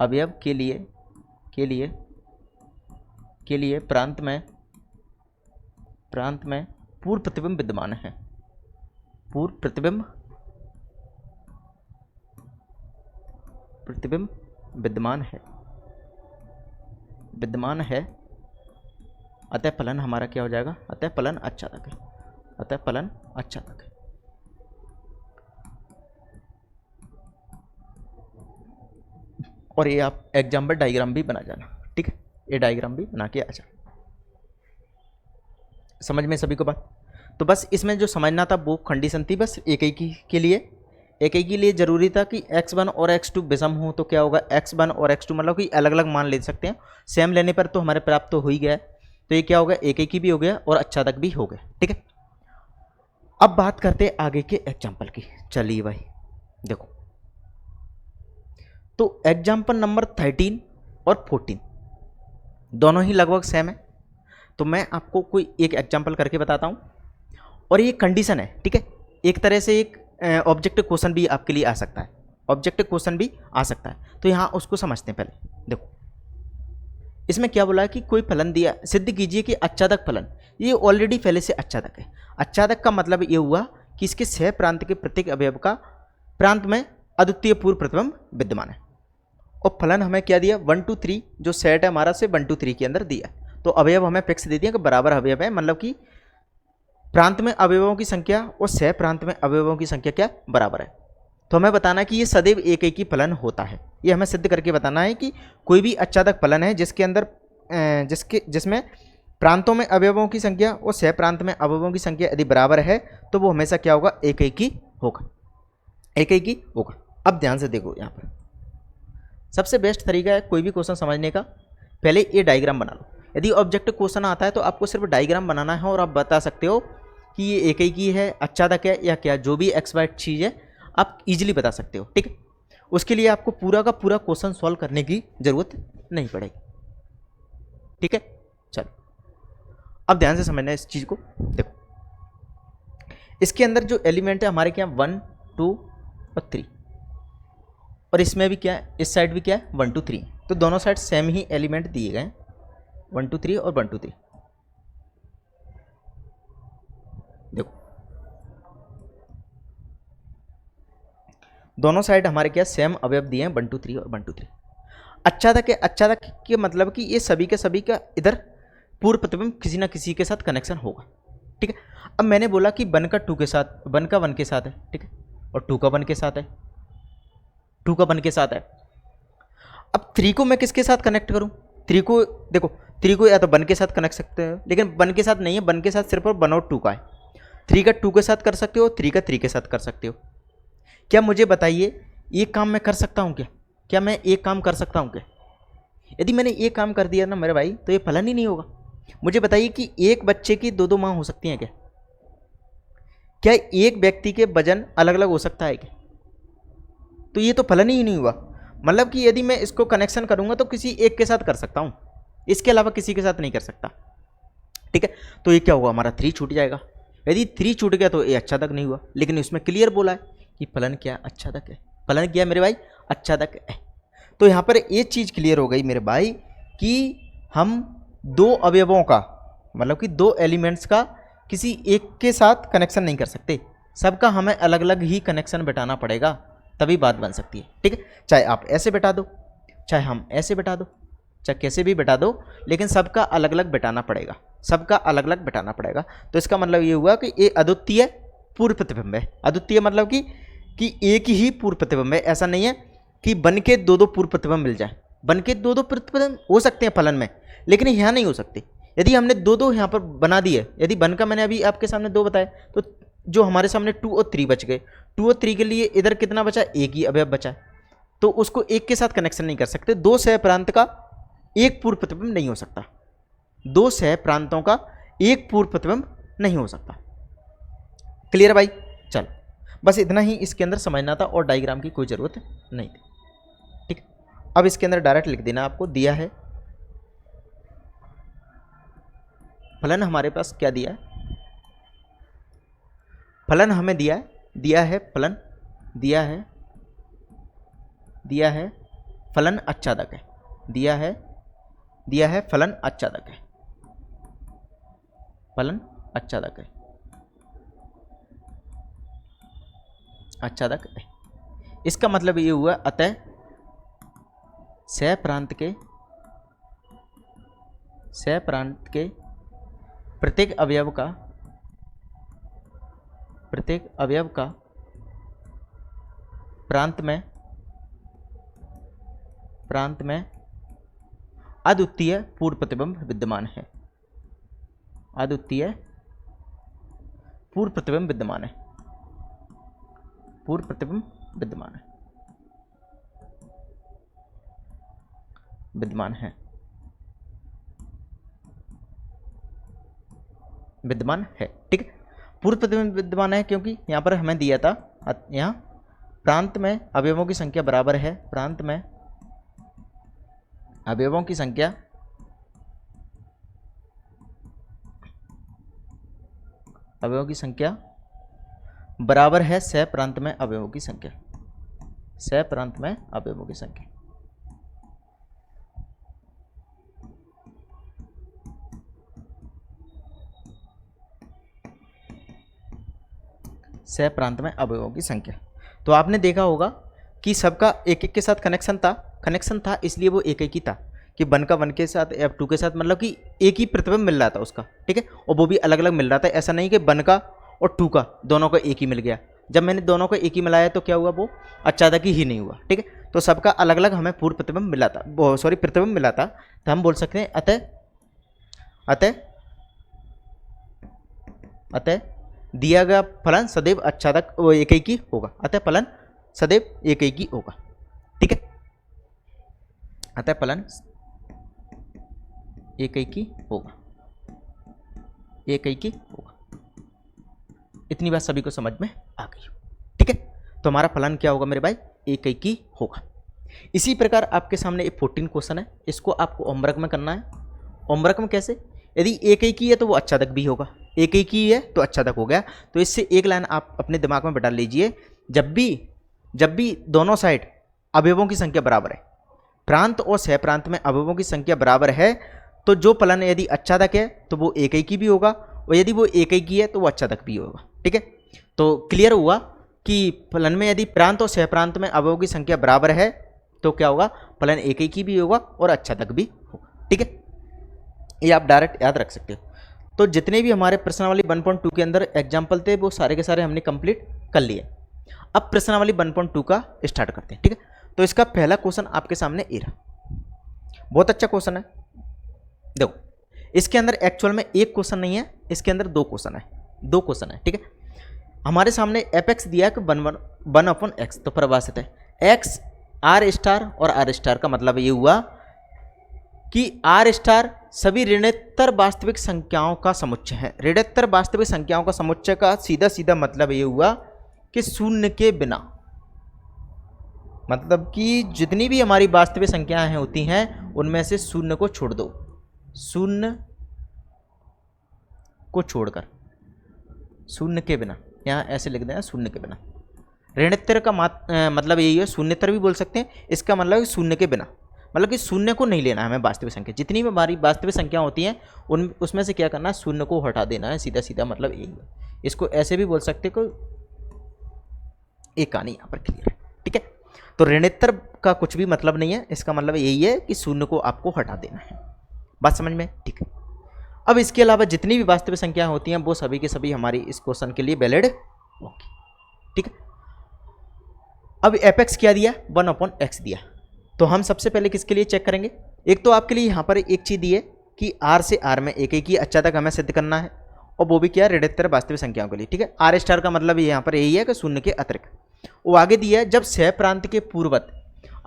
अवयव के लिए प्रांत में पूर्व प्रतिबिंब विद्यमान है, पूर्व प्रतिबिंब विद्यमान है, अतः फलन हमारा क्या हो जाएगा, अतः फलन अच्छादक है, अतः फलन अच्छादक है। और ये आप एग्जाम्पल डायग्राम भी बना जाना। ठीक है, ये डायग्राम भी बना के आ जाना। समझ में सभी को बात? तो बस इसमें जो समझना था वो कंडीशन थी बस एक ही के लिए जरूरी था कि x1 और x2 विषम हो तो क्या होगा, x1 और x2 मतलब कि अलग अलग मान ले सकते हैं, सेम लेने पर तो हमारे प्राप्त तो हो ही गया, तो ये क्या होगा एक ही भी हो गया और अच्छादक भी हो गया। ठीक है, अब बात करते हैं आगे के एग्जाम्पल की। चलिए भाई देखो, तो एग्जाम्पल नंबर 13 और 14 दोनों ही लगभग सेम है। तो मैं आपको कोई एक एग्जांपल करके बताता हूँ, और ये कंडीशन है, ठीक है। एक तरह से एक ऑब्जेक्टिव क्वेश्चन भी आपके लिए आ सकता है, ऑब्जेक्टिव क्वेश्चन भी आ सकता है। तो यहाँ उसको समझते हैं पहले। देखो इसमें क्या बोला है कि कोई फलन दिया, सिद्ध कीजिए कि अच्छादक फलन, ये ऑलरेडी पहले से अच्छादक है। अच्छादक का मतलब ये हुआ कि इसके सह प्रांत के प्रत्येक अवयव का प्रांत में अद्वितीय पूर्व प्रतिबिंब विद्यमान है। और फलन हमें क्या दिया, 1 2 3 जो सेट है हमारा से 1 2 3 के अंदर दिया। तो अवयव हमें फिक्स दे दिया कि बराबर अवयव है, मतलब कि प्रांत में अवयवों की संख्या और सह प्रांत में अवयवों की संख्या क्या बराबर है। तो हमें बताना है कि ये सदैव एक ही फलन होता है। ये हमें सिद्ध करके बताना है कि कोई भी अच्छादक फलन है जिसके अंदर जिसमें प्रांतों में अवयवों की संख्या और सह प्रांत में अवयवों की संख्या यदि बराबर है तो वो हमेशा क्या होगा, एक ही होगा, एक ही होगा। अब ध्यान से देखो, यहाँ पर सबसे बेस्ट तरीका है कोई भी क्वेश्चन समझने का, पहले ये डायग्राम बना लो। यदि ऑब्जेक्टिव क्वेश्चन आता है तो आपको सिर्फ डायग्राम बनाना है और आप बता सकते हो कि ये एक ही है, अच्छादक है या क्या, जो भी एक्स वाई चीज़ है आप इजीली बता सकते हो, ठीक है। उसके लिए आपको पूरा का पूरा क्वेश्चन सॉल्व करने की जरूरत नहीं पड़ेगी, ठीक है। चलो अब ध्यान से समझना इस चीज़ को। देखो इसके अंदर जो एलिमेंट है हमारे क्या, 1 2 और 3, और इसमें भी क्या है, इस साइड भी क्या है 1 2 3। तो दोनों साइड सेम ही एलिमेंट दिए गए, 1 2 3 और 1 2 3। देखो दोनों साइड हमारे क्या सेम अवयव दिए हैं, 1 2 3 और 1 2 3। अच्छादक है, अच्छादक के मतलब कि ये सभी के सभी का इधर पूर्व प्रतिबिंब किसी ना किसी के साथ कनेक्शन होगा, ठीक है। अब मैंने बोला कि 1 का 2 के साथ, 1 का 1 के साथ है, ठीक है, और 2 का 1 के साथ है, 2 का 1 के साथ है। अब 3 को मैं किसके साथ कनेक्ट करूं, 3 को देखो, 3 को या तो 1 के साथ कनेक्ट सकते हैं, लेकिन 1 के साथ नहीं है, 1 के साथ सिर्फ और 1 और 2 का है। 3 का 2 के साथ कर सकते हो, 3 का 3 के साथ कर सकते हो। क्या मुझे बताइए एक काम मैं कर सकता हूँ क्या, क्या मैं एक काम कर सकता हूँ क्या? यदि मैंने एक काम कर दिया ना मेरे भाई तो ये फलन ही नहीं होगा। मुझे बताइए कि एक बच्चे की 2 2 माँ हो सकती हैं क्या? क्या एक व्यक्ति के वजन अलग अलग हो सकता है क्या? तो ये तो फलन ही नहीं हुआ। मतलब कि यदि मैं इसको कनेक्शन करूंगा तो किसी एक के साथ कर सकता हूँ, इसके अलावा किसी के साथ नहीं कर सकता, ठीक है। तो ये क्या हुआ, हमारा 3 छूट जाएगा। यदि 3 छूट गया तो ये अच्छादक नहीं हुआ, लेकिन इसमें क्लियर बोला है कि फलन क्या, अच्छादक है। फलन क्या मेरे भाई, अच्छादक है। तो यहाँ पर ये चीज़ क्लियर हो गई मेरे भाई कि हम 2 अवयवों का, मतलब कि 2 एलिमेंट्स का किसी एक के साथ कनेक्शन नहीं कर सकते, सबका हमें अलग अलग ही कनेक्शन बैठाना पड़ेगा, तभी बात बन सकती है, ठीक है। चाहे आप ऐसे बैठा दो, चाहे हम ऐसे बैठा दो, चाहे कैसे भी बैठा दो, लेकिन सबका अलग अलग बैठाना पड़ेगा, सबका अलग अलग बैठाना पड़ेगा। तो इसका मतलब ये हुआ कि ये अद्वितीय पूर्व प्रतिबिंब है। अद्वितीय मतलब कि एक ही पूर्व प्रतिबिंब है, ऐसा नहीं है कि बन के 2 2 पूर्व प्रतिबिंब मिल जाए। बन के 2 2 प्रतिबिंब हो सकते हैं फलन में, लेकिन यहाँ नहीं हो सकते। यदि हमने 2 2 यहाँ पर बना दिए, यदि बन का मैंने अभी आपके सामने 2 बताए, तो जो हमारे सामने 2 और 3 बच गए, 2 और 3 के लिए इधर कितना बचा, एक ही अवयव बचा, तो उसको एक के साथ कनेक्शन नहीं कर सकते। 2 सह प्रांत का एक पूर्व प्रतिबिंब नहीं हो सकता, 2 सह प्रांतों का एक पूर्व प्रतिबिंब नहीं हो सकता। क्लियर भाई? चल बस इतना ही इसके अंदर समझना था और डायग्राम की कोई ज़रूरत नहीं थी, ठीक। अब इसके अंदर डायरेक्ट लिख देना, आपको दिया है फलन, हमारे पास क्या दिया है, फलन हमें दिया है फलन, दिया है फलन अच्छादक है, दिया है फलन अच्छादक है, फलन अच्छादक है, अच्छादक है। इसका मतलब ये हुआ अतः सह प्रांत के प्रत्येक अवयव का प्रांत में अद्वितीय पूर्व प्रतिबिंब विद्यमान है, अद्वितीय पूर्व प्रतिबिंब विद्यमान है, पूर्व प्रतिबिंब विद्यमान है, ठीक है। पूर्व प्रतिबिंब विद्यमान है क्योंकि यहाँ पर हमें दिया था, यहाँ प्रांत में अवयवों की संख्या बराबर है, प्रांत में अवयवों की संख्या बराबर है सह प्रांत में अवयवों की संख्या, सह प्रांत में अवयवों की संख्या। सह प्रांत में अवयवों की संख्या। तो आपने देखा होगा कि सबका एक एक के साथ कनेक्शन था इसलिए वो एक ही था कि वन का वन के साथ F2 के साथ, मतलब कि एक ही प्रतिबिंब मिल रहा था उसका, ठीक है, और वो भी अलग अलग मिल रहा था। ऐसा नहीं कि वन का और 2 का दोनों का एक ही मिल गया। जब मैंने दोनों को एक ही मिलाया तो क्या हुआ, वो आच्छादक ही नहीं हुआ, ठीक है। तो सबका अलग अलग हमें पूर्व प्रतिबिंब मिला था, प्रतिबिंब मिला था। तो हम बोल सकते हैं अतः दिया गया फलन सदैव आच्छादक एक ही होगा। अतः फलन सदैव एक ही होगा, ठीक है। अतः फलन एक ही होगा। इतनी बात सभी को समझ में आ गई, ठीक है। तो हमारा फलन क्या होगा मेरे भाई, एक ही होगा। इसी प्रकार आपके सामने एक 14 क्वेश्चन है, इसको आपको होमवर्क में करना है। होमवर्क में कैसे, यदि एक ही है तो वो आच्छादक भी होगा, एक ही है तो आच्छादक हो गया। तो इससे एक लाइन आप अपने दिमाग में बैठा लीजिए, जब भी दोनों साइड अवयवों की संख्या बराबर है, प्रांत और सह प्रांत में अवयवों की संख्या बराबर है, तो जो फलन यदि आच्छादक है तो वो एक ही भी होगा, और यदि वो एक ही है तो वो आच्छादक भी होगा, ठीक है। तो क्लियर हुआ कि फलन में यदि प्रांत और सह प्रांत में अवयवों की संख्या बराबर है तो क्या होगा, फलन एक ही भी होगा और आच्छादक भी होगा, ठीक है। ये आप डायरेक्ट याद रख सकते हो। तो जितने भी हमारे प्रश्नावली 1.2 के अंदर एग्जाम्पल थे वो सारे के सारे हमने कंप्लीट कर लिए। अब प्रश्नावली 1.2 का स्टार्ट करते हैं, ठीक है। तो इसका पहला क्वेश्चन आपके सामने ये रहा, बहुत अच्छा क्वेश्चन है। देखो इसके अंदर एक्चुअल में एक क्वेश्चन नहीं है, इसके अंदर दो क्वेश्चन है, ठीक है। हमारे सामने एफ एक्स दिया कि 1/x, तो परिभाषित है एक्स आर स्टार, और आर स्टार का मतलब ये हुआ कि आर स्टार सभी ऋणोत्तर वास्तविक संख्याओं का समुच्चय है। ऋणोत्तर वास्तविक संख्याओं का समुच्चय का सीधा सीधा मतलब ये हुआ कि शून्य के बिना, मतलब कि जितनी भी हमारी वास्तविक संख्याएं होती हैं उनमें से शून्य को छोड़ दो, शून्य को छोड़कर, शून्य के बिना, यहाँ ऐसे लिख देना शून्य के बिना। ऋणोत्तर का मतलब यही है, शून्यतर भी बोल सकते हैं, इसका मतलब है शून्य के बिना, मतलब कि शून्य को नहीं लेना है हमें। वास्तविक संख्या जितनी भी हमारी वास्तविक संख्या होती हैं उसमें से क्या करना है, शून्य को हटा देना है, सीधा सीधा मतलब यही है। इसको ऐसे भी बोल सकते हैं, कोई एक कहानी यहाँ पर क्लियर है, ठीक है। तो ऋणोत्तर का कुछ भी मतलब नहीं है, इसका मतलब यही है कि शून्य को आपको हटा देना है। बात समझ में, ठीक है। अब इसके अलावा जितनी भी वास्तविक संख्या होती हैं वो सभी के सभी हमारी इस क्वेश्चन के लिए वैलिड होगी, ठीक है। अब एफ एक्स क्या दिया, 1/x दिया, तो हम सबसे पहले किसके लिए चेक करेंगे, एक तो आपके लिए यहाँ पर एक चीज़ दी है कि आर से आर में एक ही आच्छादक हमें सिद्ध करना है, और वो भी क्या, ऋणोत्तर वास्तविक संख्याओं के लिए, ठीक है। आर स्टार का मतलब यहाँ पर यही है कि शून्य के अतिरिक्त। वो आगे दिया है जब सह प्रांत के पूर्वत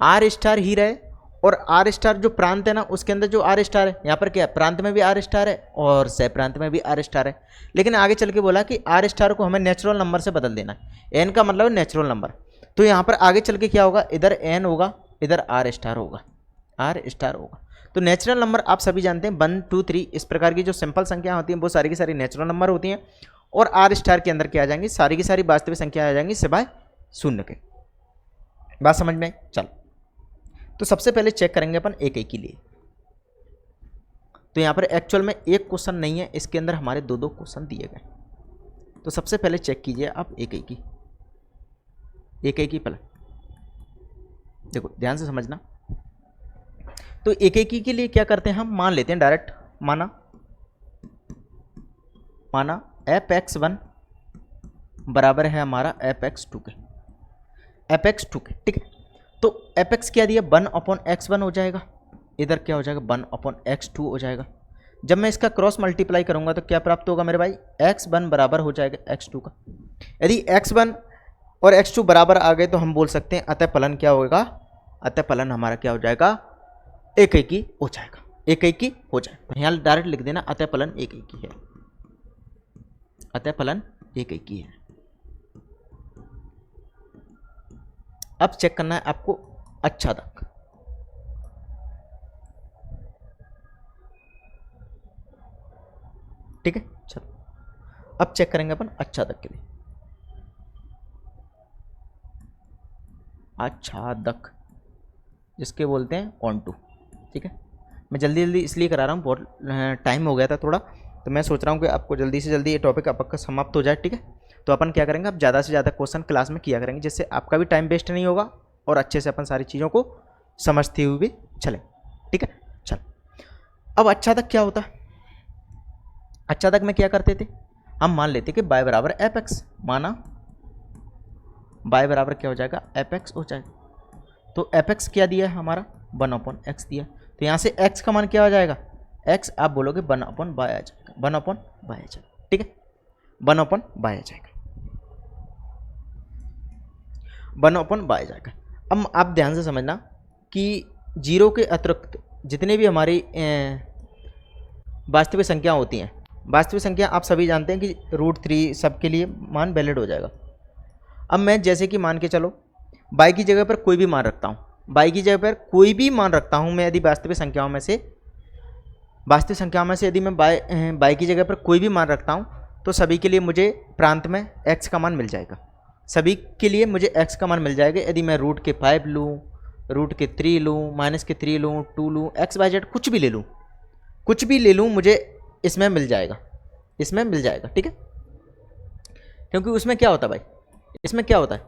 आर स्टार ही रहे, और आर स्टार जो प्रांत है ना उसके अंदर जो आर स्टार है, यहाँ पर क्या है, प्रांत में भी आर स्टार है और सह प्रांत में भी आर स्टार है। लेकिन आगे चल के बोला कि आर स्टार को हमें नेचुरल नंबर से बदल देना है, एन का मतलब नेचुरल नंबर। तो यहाँ पर आगे चल के क्या होगा, इधर एन होगा, इधर आर स्टार होगा, तो नेचुरल नंबर आप सभी जानते हैं 1 2 3 इस प्रकार की जो सिंपल संख्या होती हैं वो सारी की सारी नेचुरल नंबर होती हैं, और आर स्टार के अंदर क्या आ जाएंगी, सारी की सारी वास्तविक संख्या आ जाएंगी सिवाय शून्य के। बात समझ में, चल तो सबसे पहले चेक करेंगे अपन एक के लिए। तो यहाँ पर एक्चुअल में एक क्वेश्चन नहीं है, इसके अंदर हमारे दो क्वेश्चन दिए गए। तो सबसे पहले चेक कीजिए आप एक की फलन। देखो ध्यान से समझना। तो एक के लिए क्या करते हैं, हम मान लेते हैं डायरेक्ट, माना fx1 बराबर है हमारा fx2 के, ठीक है। तो fx क्या दिया, 1/x1 हो जाएगा, इधर क्या हो जाएगा 1/x2 हो जाएगा। जब मैं इसका क्रॉस मल्टीप्लाई करूंगा तो क्या प्राप्त होगा मेरे भाई, x1 बराबर हो जाएगा x2 का। यदि x1 और x2 बराबर आ गए तो हम बोल सकते हैं अतः फलन क्या होगा, अतः फलन हमारा क्या हो जाएगा, एक ही हो जाएगा, एक ही हो जाएगा। तो यहाँ डायरेक्ट लिख देना अतः फलन एक ही है, अतः फलन एक ही है। अब चेक करना है आपको आच्छादक। ठीक है। चलो अब चेक करेंगे अपन आच्छादक के लिए। आच्छादक जिसके बोलते हैं ऑनटू, ठीक है। मैं जल्दी जल्दी इसलिए करा रहा हूँ, बहुत टाइम हो गया था थोड़ा, तो मैं सोच रहा हूँ कि आपको जल्दी से जल्दी ये टॉपिक आपका समाप्त हो जाए, ठीक है। तो अपन क्या करेंगे, अब ज़्यादा से ज़्यादा क्वेश्चन क्लास में किया करेंगे, जिससे आपका भी टाइम वेस्ट नहीं होगा और अच्छे से अपन सारी चीज़ों को समझते हुए भी चलें, ठीक है। चल अब आच्छादक क्या होता है। आच्छादक में क्या करते थे, हम मान लेते कि y बराबर एफ एक्स, माना y बराबर क्या हो जाएगा, एफ एक्स हो जाएगा। तो एफ एक्स क्या दिया है हमारा, 1/x दिया। तो यहाँ से x का मान क्या हो जाएगा, x आप बोलोगे 1/y आ जाएगा, 1/y आ जाएगा, ठीक है। 1/y आ जाएगा, 1/y आ जाएगा। अब आप ध्यान से समझना कि जीरो के अतिरिक्त जितने भी हमारी वास्तविक संख्या होती हैं, वास्तविक संख्या आप सभी जानते हैं कि √3 सबके लिए मान वैलिड हो जाएगा। अब मैं जैसे कि मान के चलो y की जगह पर कोई भी मान रखता हूँ, y की जगह पर कोई भी मान रखता हूँ मैं, यदि वास्तविक संख्याओं में से यदि मैं y की जगह पर कोई भी मान रखता हूँ, तो सभी के लिए मुझे प्रांत में x का मान मिल जाएगा। सभी के लिए मुझे x का मान मिल जाएगा। यदि मैं √5 लूँ, √3 लूँ, -3 लूँ, 2 लूँ, XYZ कुछ भी ले लूँ, मुझे इसमें मिल जाएगा, ठीक है। क्योंकि उसमें क्या होता है भाई, इसमें क्या होता है,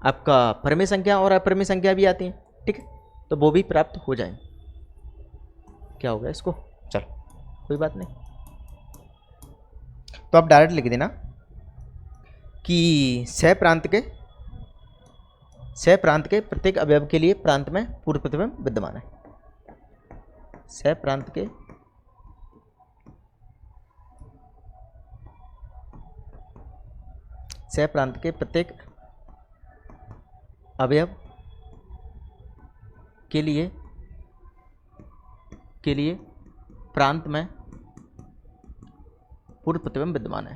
आपका परिमेय संख्या और अपरिमेय संख्या भी आती हैं, ठीक है। तो वो भी प्राप्त हो जाएंगे। क्या होगा इसको, चल कोई बात नहीं। तो आप डायरेक्ट लिख देना कि सह प्रांत के प्रत्येक अवयव के लिए प्रांत में पूर्व प्रतिबिंब विद्यमान है। सह प्रांत के प्रत्येक अवयव के लिए प्रांत में पूर्व प्रतिबिंब विद्यमान है।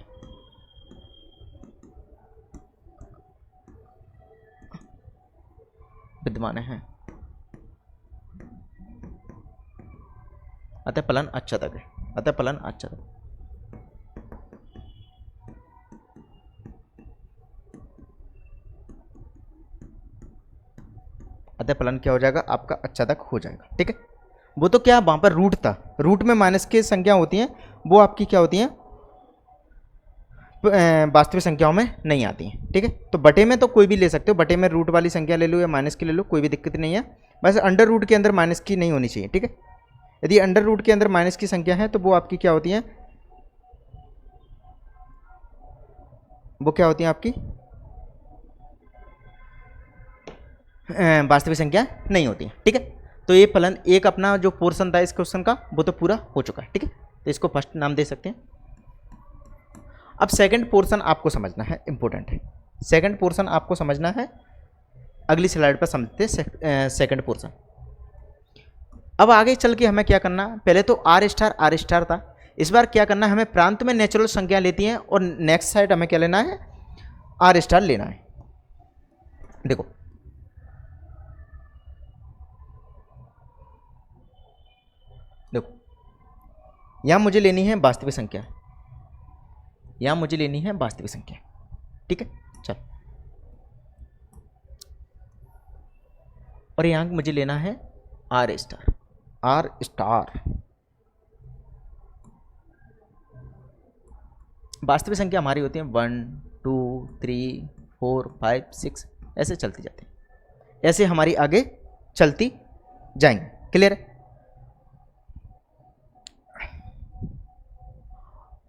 अतः फलन आच्छादक है, अतः फलन क्या हो जाएगा, आपका आच्छादक हो जाएगा, ठीक है। वो तो क्या वहां पर रूट था, रूट में माइनस की संख्या होती हैं, वो आपकी क्या होती हैं, वास्तविक संख्याओं में नहीं आती हैं, ठीक है। तो बटे में तो कोई भी ले सकते हो, बटे में रूट वाली संख्या ले लो या माइनस की ले लो, कोई भी दिक्कत नहीं है। बस अंडर रूट के अंदर माइनस की नहीं होनी चाहिए, ठीक है। यदि अंडर रूट के अंदर माइनस की संख्या है तो वो आपकी क्या होती है, आपकी वास्तविक संख्या नहीं होती है, ठीक है। तो ये फलन एक अपना जो पोर्शन था इस क्वेश्चन का वो तो पूरा हो चुका है, ठीक है। तो इसको फर्स्ट नाम दे सकते हैं। अब सेकंड पोर्शन आपको समझना है, इंपॉर्टेंट है। सेकंड पोर्शन आपको समझना है, अगली स्लाइड पर समझते हैं सेकंड पोर्शन। अब आगे चल के हमें क्या करना, पहले तो R स्टार था, इस बार क्या करना है, हमें प्रांत में नेचुरल संख्या लेती हैं और नेक्स्ट साइड हमें क्या लेना है, R स्टार लेना है। देखो यहाँ मुझे लेनी है वास्तविक संख्या, ठीक है। चल और यहाँ मुझे लेना है R स्टार। वास्तविक संख्या हमारी होती है 1 2 3 4 5 6, ऐसे चलती जाती है, ऐसे हमारी आगे चलती जाएंगे, क्लियर है।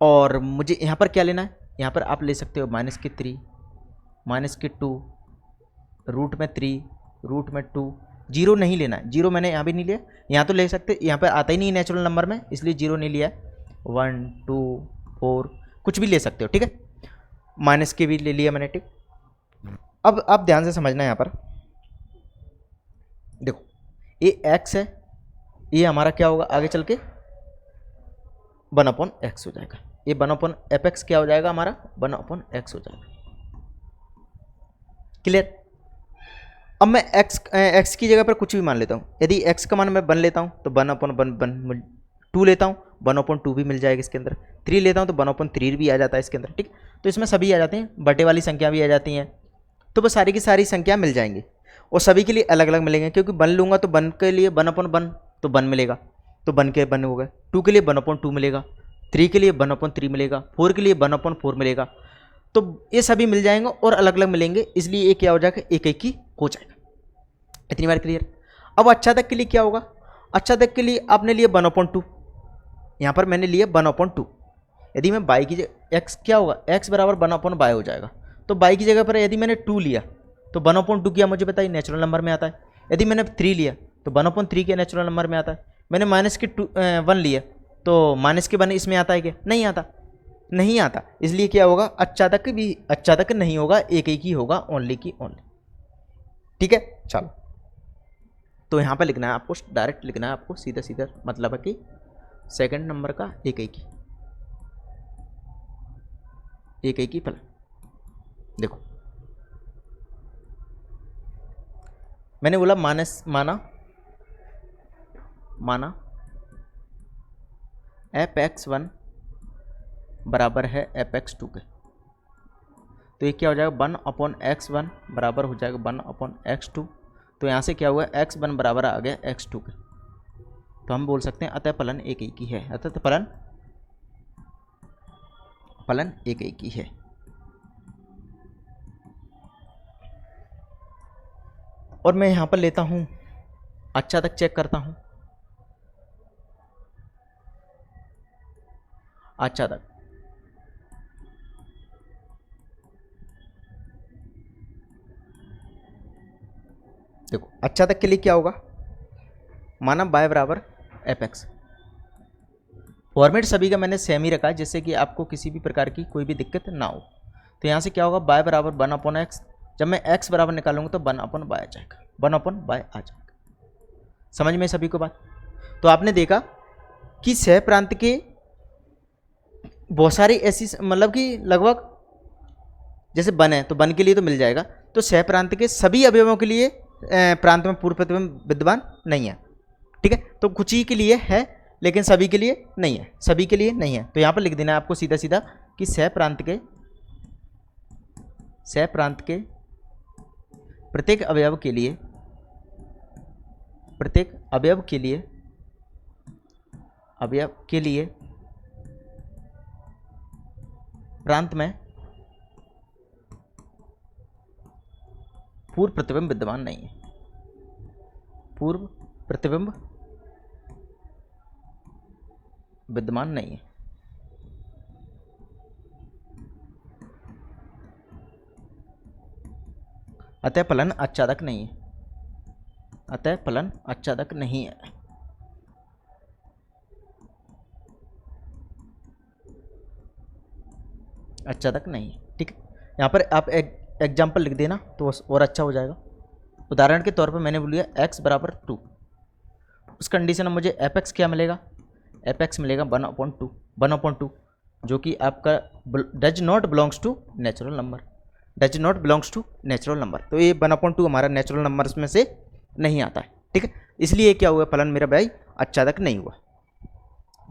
और मुझे यहाँ पर क्या लेना है, यहाँ पर आप ले सकते हो -3, -2, √3, √2। जीरो नहीं लेना है, जीरो मैंने यहाँ भी नहीं लिया, यहाँ तो ले सकते, यहाँ पर आता ही नहीं नेचुरल नंबर में, इसलिए जीरो नहीं लिया। 1 2 4 कुछ भी ले सकते हो, ठीक है। माइनस के भी ले लिया मैंने, ठीक। अब आप ध्यान से समझना, यहाँ पर देखो ये x है, ये हमारा क्या होगा आगे चल के 1/x हो जाएगा। ये 1/fx क्या हो जाएगा हमारा, 1/x हो जाएगा, क्लियर। अब मैं x की जगह पर कुछ भी मान लेता हूँ, यदि x का मान मैं 1 लेता हूँ तो 1/1 2 लेता हूँ 1/2 भी मिल जाएगा इसके अंदर, 3 लेता हूँ तो 1/3 भी आ जाता है इसके अंदर, ठीक। तो इसमें सभी आ जाते हैं, बटे वाली संख्या भी आ जाती हैं, तो वो सारी की सारी संख्या मिल जाएंगी और सभी के लिए अलग अलग मिलेंगे, क्योंकि 1 लूँगा तो 1 के लिए 1/1 तो 1 मिलेगा, तो 1 के 1 हो गए, 2 के लिए 1/2 मिलेगा, 3 के लिए 1/3 मिलेगा, 4 के लिए 1/4 मिलेगा, तो ये सभी मिल जाएंगे और अलग अलग मिलेंगे, इसलिए ये क्या हो जाएगा, एक एक ही हो जाएगा। इतनी बार क्लियर। अब अच्छा तक के लिए क्या होगा, अच्छा तक के लिए आपने लिया 1/2, यहाँ पर मैंने लिया 1/2, यदि मैं y की जगह x क्या होगा, x बराबर 1/y हो जाएगा, तो y की जगह पर यदि मैंने 2 लिया तो 1/2 किया, मुझे बताइए नेचुरल नंबर में आता है। यदि मैंने 3 लिया तो 1/3 के नेचुरल नंबर में आता है। मैंने माइनस के 1 लिया तो माइनस के 1 इसमें आता है क्या, नहीं आता, नहीं आता, इसलिए क्या होगा, अच्छा तक नहीं होगा, एक ही होगा, ओनली की ओनली, ठीक है। चलो, तो यहाँ पर लिखना है आपको, डायरेक्ट लिखना है आपको, सीधा सीधा मतलब है कि सेकंड नंबर का एक ही फलन। देखो मैंने बोला माना fx1 बराबर है fx2 के, तो ये क्या हो जाएगा, 1/x1 बराबर हो जाएगा 1/x2, तो यहाँ से क्या हुआ, x1 बराबर आ गया x2 के, तो हम बोल सकते हैं अतः फलन एक ही है, अतः फलन एक ही है। और मैं यहाँ पर लेता हूँ, अच्छा तक चेक करता हूँ, अच्छा तक देखो, अच्छा तक के लिए क्या होगा, माना y बराबर fx, फॉर्मेट सभी का मैंने सेम ही रखा है जिससे कि आपको किसी भी प्रकार की कोई भी दिक्कत ना हो। तो यहाँ से क्या होगा, y बराबर 1/x, जब मैं x बराबर निकालूंगा तो 1/y आ जाएगा, 1/y आ जाएगा। समझ में सभी को बात। तो आपने देखा कि सह प्रांत के बहुत सारी ऐसी, मतलब कि लगभग जैसे 1 है तो 1 के लिए तो मिल जाएगा, तो सह प्रांत के सभी अवयवों के लिए प्रांत में पूर्व प्रतिबिंब विद्यमान नहीं है, ठीक है। तो कुछ ही के लिए है लेकिन सभी के लिए नहीं है, सभी के लिए नहीं है, तो यहाँ पर लिख देना है आपको सीधा सीधा कि सह प्रांत के प्रत्येक अवयव के लिए प्रांत में पूर्व प्रतिबिंब विद्यमान नहीं है, पूर्व प्रतिबिंब विद्यमान नहीं है। अतः फलन आच्छादक नहीं है, अतः फलन आच्छादक नहीं है। आच्छादक नहीं है, ठीक है। यहाँ पर आप एक एग्जाम्पल लिख देना तो और अच्छा हो जाएगा। उदाहरण के तौर पर मैंने बोल दिया x बराबर 2, उस कंडीशन में मुझे fx क्या मिलेगा, fx मिलेगा 1/2, जो कि आपका does not belongs to natural number, तो ये 1/2 हमारा नेचुरल नंबर्स में से नहीं आता है, ठीक है। इसलिए क्या हुआ, फलन मेरा भाई आच्छादक नहीं हुआ।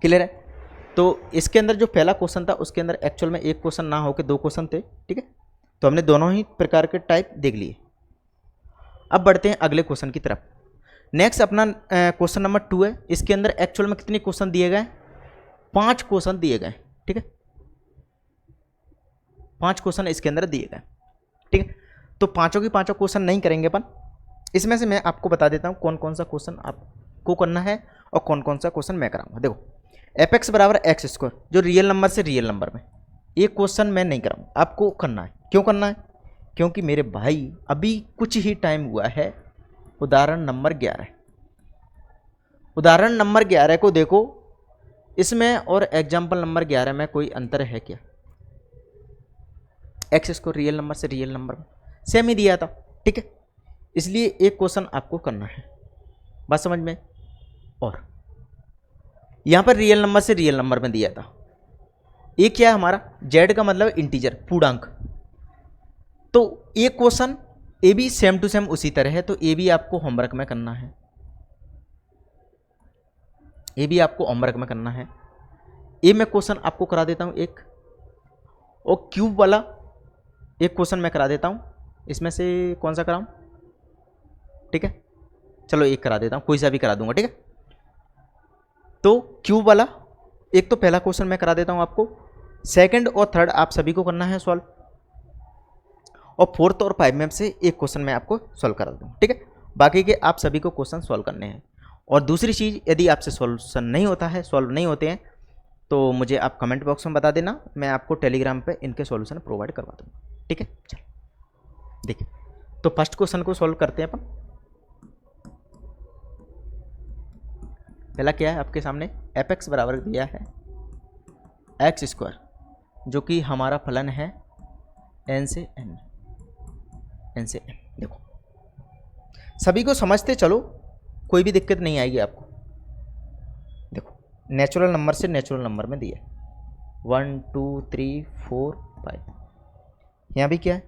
क्लियर है। तो इसके अंदर जो पहला क्वेश्चन था उसके अंदर एक्चुअल में एक क्वेश्चन ना होकर 2 क्वेश्चन थे, ठीक है। तो हमने दोनों ही प्रकार के टाइप देख लिए। अब बढ़ते हैं अगले क्वेश्चन की तरफ। नेक्स्ट अपना क्वेश्चन नंबर 2 है। इसके अंदर एक्चुअल में कितने क्वेश्चन दिए गए, 5 क्वेश्चन दिए गए, ठीक है। 5 क्वेश्चन इसके अंदर दिए गए, ठीक है। तो पांचों की पांचों क्वेश्चन नहीं करेंगे अपन, इसमें से मैं आपको बता देता हूँ कौन कौन सा क्वेश्चन आपको करना है और कौन कौन सा क्वेश्चन मैं कराऊंगा। देखो fx बराबर एक्स स्क्वायर, जो रियल नंबर से रियल नंबर में, ये क्वेश्चन मैं नहीं कराऊंगा, आपको करना है। क्यों करना है, क्योंकि मेरे भाई अभी कुछ ही टाइम हुआ है उदाहरण नंबर 11 को देखो, इसमें और एग्जाम्पल नंबर 11 में कोई अंतर है क्या। एक्स स्क्वायर रियल नंबर से रियल नंबर में सेम ही दिया था, ठीक है। इसलिए एक क्वेश्चन आपको करना है, बात समझ में। और यहां पर रियल नंबर से रियल नंबर में दिया था, ये क्या है हमारा, जेड का मतलब इंटीजर, पूर्णांक। तो एक क्वेश्चन ये भी सेम टू सेम उसी तरह है, तो ये भी आपको होमवर्क में करना है। ये भी आपको होमवर्क में करना है। ये मैं क्वेश्चन आपको करा देता हूँ एक, और क्यूब वाला एक क्वेश्चन मैं करा देता हूँ। इसमें से कौन सा कराऊँ? ठीक है, चलो एक करा देता हूँ, कोई सा भी करा दूंगा। ठीक है, तो क्यूब वाला एक तो पहला क्वेश्चन मैं करा देता हूँ आपको, सेकंड और थर्ड आप सभी को करना है सॉल्व, और फोर्थ और 5 में से एक क्वेश्चन मैं आपको सॉल्व करा दूँ। ठीक है, बाकी के आप सभी को क्वेश्चन सॉल्व करने हैं। और दूसरी चीज़, यदि आपसे सॉल्यूशन नहीं होता है, सॉल्व नहीं होते हैं, तो मुझे आप कमेंट बॉक्स में बता देना, मैं आपको टेलीग्राम पे इनके सॉल्यूशन प्रोवाइड करवा दूँगा। ठीक है, चलो देखिए, तो फर्स्ट क्वेश्चन को सॉल्व करते हैं अपन। पहला क्या है आपके सामने, एफ एक्स बराबर दिया है एक्स स्क्वायर, जो कि हमारा फलन है एन से एन, एन से एन। देखो सभी को समझते चलो, कोई भी दिक्कत नहीं आएगी आपको। देखो नेचुरल नंबर से नेचुरल नंबर में दिया 1 2 3 4 5, यहाँ भी क्या है,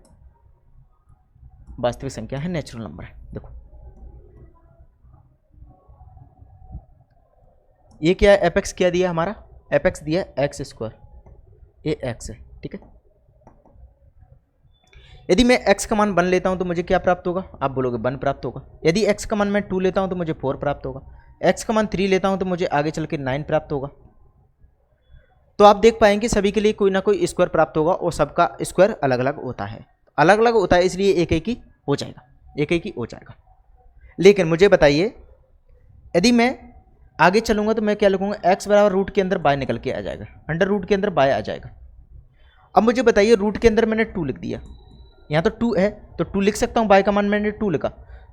वास्तविक संख्या है, नेचुरल नंबर है। देखो ये क्या है, एफ एक्स क्या दिया हमारा, एफ एक्स दिया एक्स स्क्वायर, ये एक्स है। ठीक है, यदि मैं x का मान 1 लेता हूं तो मुझे क्या प्राप्त होगा, आप बोलोगे 1 प्राप्त होगा। यदि x का मान मैं 2 लेता हूं तो मुझे 4 प्राप्त होगा। x का मान 3 लेता हूं तो मुझे आगे चल के 9 प्राप्त होगा। तो आप देख पाएंगे सभी के लिए कोई ना कोई स्क्वायर प्राप्त होगा, और सबका स्क्वायर अलग अलग होता है, अलग अलग होता है, इसलिए एक एक ही हो जाएगा, एक एक ही हो जाएगा। लेकिन मुझे बताइए, यदि मैं आगे चलूंगा तो मैं क्या लिखूंगा, x बराबर रूट के अंदर बाय निकल के आ जाएगा, अंडर रूट के अंदर बाय आ जाएगा। अब मुझे बताइए, रूट के अंदर मैंने 2 लिख दिया, यहाँ तो 2 है तो 2 लिख सकता हूँ, बाय का मान मैंने 2 लिखा।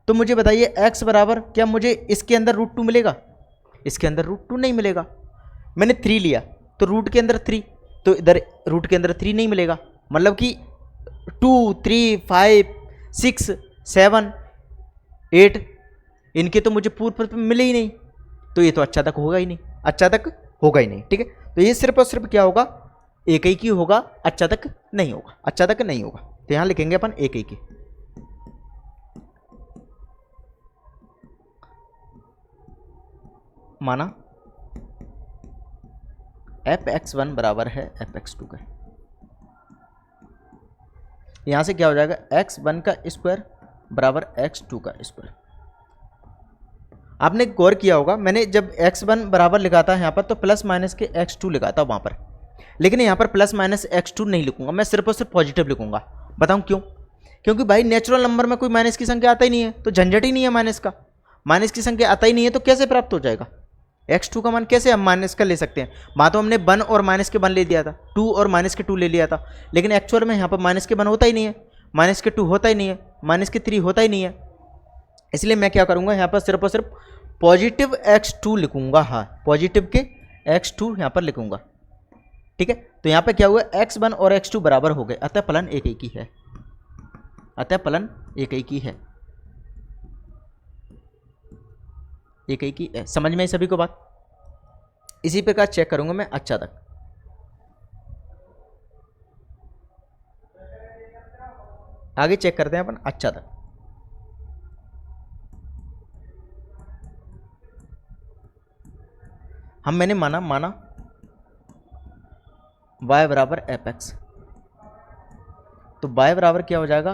तो मुझे बताइए x बराबर, क्या मुझे इसके अंदर रूट 2 मिलेगा, इसके अंदर रूट 2 नहीं मिलेगा। मैंने 3 लिया तो रूट के अंदर 3, तो इधर रूट के अंदर 3 नहीं मिलेगा, मतलब कि 2 3 5 6 7 8 इनके तो मुझे पूर्व प्रतिबिंब मिले ही नहीं, तो ये तो अच्छा तक होगा ही नहीं, अच्छा तक होगा ही नहीं। ठीक है, तो ये सिर्फ और सिर्फ क्या होगा, एक ही की होगा, अच्छा तक नहीं होगा, अच्छा तक नहीं होगा। तो यहां लिखेंगे अपन एक ही की, माना एफ एक्स 1 बराबर है एफ एक्स 2 का। यहां से क्या हो जाएगा, एक्स 1 का स्क्वायर बराबर एक्स 2 का स्क्वायर। आपने गौर किया होगा, मैंने जब x1 बराबर लिखा था यहाँ पर तो प्लस माइनस के x2 लिखा था वहाँ पर, लेकिन यहाँ पर प्लस माइनस x2 नहीं लिखूंगा, मैं सिर्फ और सिर्फ पॉजिटिव लिखूंगा। बताऊँ क्यों, क्योंकि भाई नेचुरल नंबर में कोई माइनस की संख्या आता ही नहीं है, तो झंझट ही नहीं है माइनस का, माइनस की संख्या आता ही नहीं है, तो कैसे प्राप्त हो जाएगा x2 का मान, कैसे हम माइनस का ले सकते हैं। वहाँ तो हमने 1 और माइनस के 1 ले दिया था, 2 और माइनस के 2 ले लिया था, लेकिन एक्चुअल में यहाँ पर माइनस के 1 होता ही नहीं है, माइनस के 2 होता ही नहीं है, माइनस के 3 होता ही नहीं है। इसलिए मैं क्या करूँगा, यहाँ पर सिर्फ और सिर्फ पॉजिटिव x2 लिखूंगा। हाँ, पॉजिटिव के x2 यहाँ पर लिखूंगा। ठीक है, तो यहाँ पे क्या हुआ, x1 और x2 बराबर हो गए, अतः फलन एक एक ही है, अतः फलन एक एक ही है, एक एक ही है। समझ में सभी को बात। इसी प्रकार चेक करूंगा मैं अच्छा तक। आगे चेक करते हैं अपन अच्छा तक। मैंने माना y बराबर एफ एक्स, तो y बराबर क्या हो जाएगा,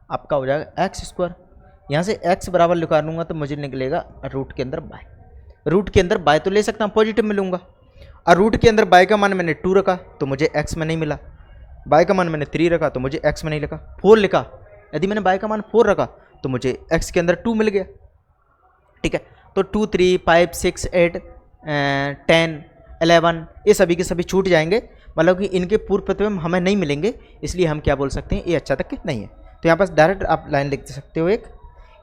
आपका हो जाएगा एक्स स्क्वायर। यहाँ से x बराबर लिखा लूँगा तो मुझे निकलेगा रूट के अंदर y, रूट के अंदर y तो ले सकता हूँ, पॉजिटिव में लूँगा, और रूट के अंदर y का मान मैंने 2 रखा तो मुझे x में नहीं मिला, y का मान मैंने 3 रखा तो मुझे x में नहीं लिखा, 4 लिखा, यदि मैंने y का मान 4 रखा तो मुझे x के अंदर 2 मिल गया। ठीक है, तो 2 3 5 6 8 10 11 ये सभी के सभी छूट जाएंगे, मतलब कि इनके पूर्व प्रतिबिंब हमें नहीं मिलेंगे, इसलिए हम क्या बोल सकते हैं, ये अच्छा तक नहीं है। तो यहाँ पर डायरेक्ट आप लाइन लिख सकते हो एक,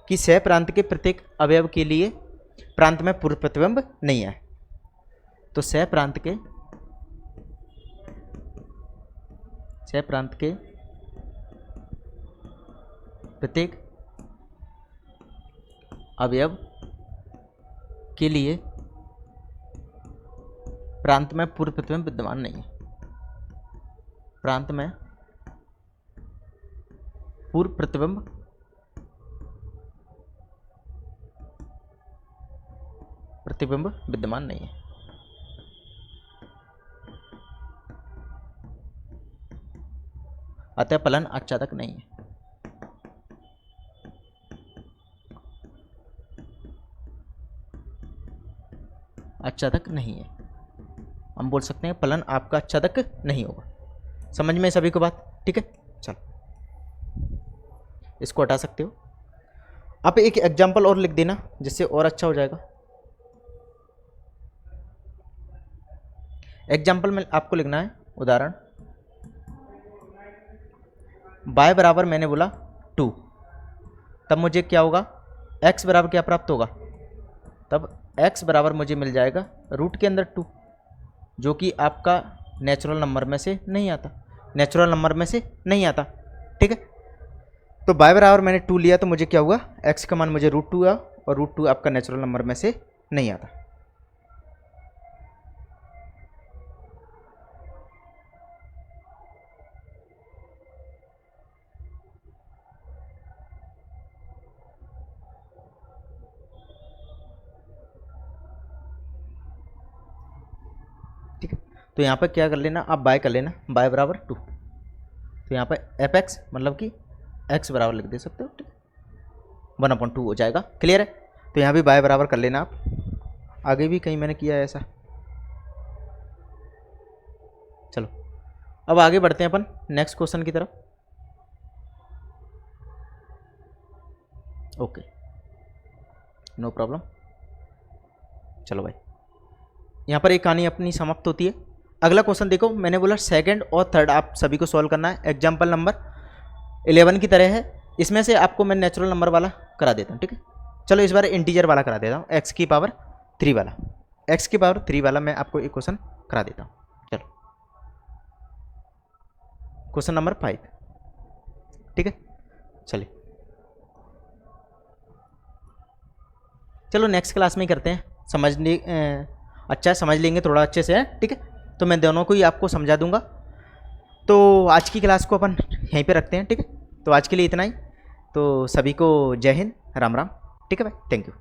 कि सह प्रांत के प्रत्येक अवयव के लिए प्रांत में पूर्व प्रतिबिंब नहीं है। तो सह प्रांत के प्रत्येक अवयव के लिए प्रांत में पूर्व प्रतिबिंब विद्यमान नहीं है, प्रांत में पूर्व प्रतिबिंब प्रतिबिंब विद्यमान नहीं है। अतः फलन आच्छादक नहीं है। आच्छादक नहीं है, हम बोल सकते हैं फलन आपका आच्छादक नहीं होगा। समझ में सभी को बात? ठीक है, चलो इसको हटा सकते हो। आप एक एग्जाम्पल और लिख देना जिससे और अच्छा हो जाएगा। एग्जाम्पल में आपको लिखना है उदाहरण y बराबर मैंने बोला 2, तब मुझे क्या होगा, x बराबर क्या प्राप्त होगा, तब x बराबर मुझे मिल जाएगा रूट के अंदर 2, जो कि आपका नेचुरल नंबर में से नहीं आता, नेचुरल नंबर में से नहीं आता। ठीक है, तो y बराबर मैंने 2 लिया तो मुझे क्या हुआ, x का मान मुझे रूट 2 हुआ और रूट 2 आपका नेचुरल नंबर में से नहीं आता। ठीक है, तो यहाँ पर क्या कर लेना, आप बाय कर लेना y बराबर 2, तो यहाँ पर एफ एक्स मतलब कि x बराबर लिख दे सकते हो। ठीक है, 1/2 हो जाएगा। क्लियर है, तो यहाँ भी y बराबर कर लेना आप। आगे भी कहीं मैंने किया है ऐसा। चलो अब आगे बढ़ते हैं अपन नेक्स्ट क्वेश्चन की तरफ। Okay, no problem. चलो भाई, यहाँ पर एक कहानी अपनी समाप्त होती है। अगला क्वेश्चन देखो, मैंने बोला सेकंड और थर्ड आप सभी को सॉल्व करना है। एग्जाम्पल नंबर 11 की तरह है, इसमें से आपको मैं नेचुरल नंबर वाला करा देता हूँ। ठीक है, चलो इस बार इंटीजर वाला करा देता हूँ, x की पावर 3 वाला। x की पावर 3 वाला मैं आपको एक क्वेश्चन करा देता हूँ। चलो क्वेश्चन नंबर 5। ठीक है, चलिए चलो नेक्स्ट क्लास में ही करते हैं, अच्छा समझ लेंगे थोड़ा अच्छे से है। ठीक है, तो मैं दोनों को ही आपको समझा दूंगा। तो आज की क्लास को अपन यहीं पे रखते हैं। ठीक है, तो आज के लिए इतना ही। तो सभी को जय हिंद, राम राम। ठीक है भाई, थैंक यू।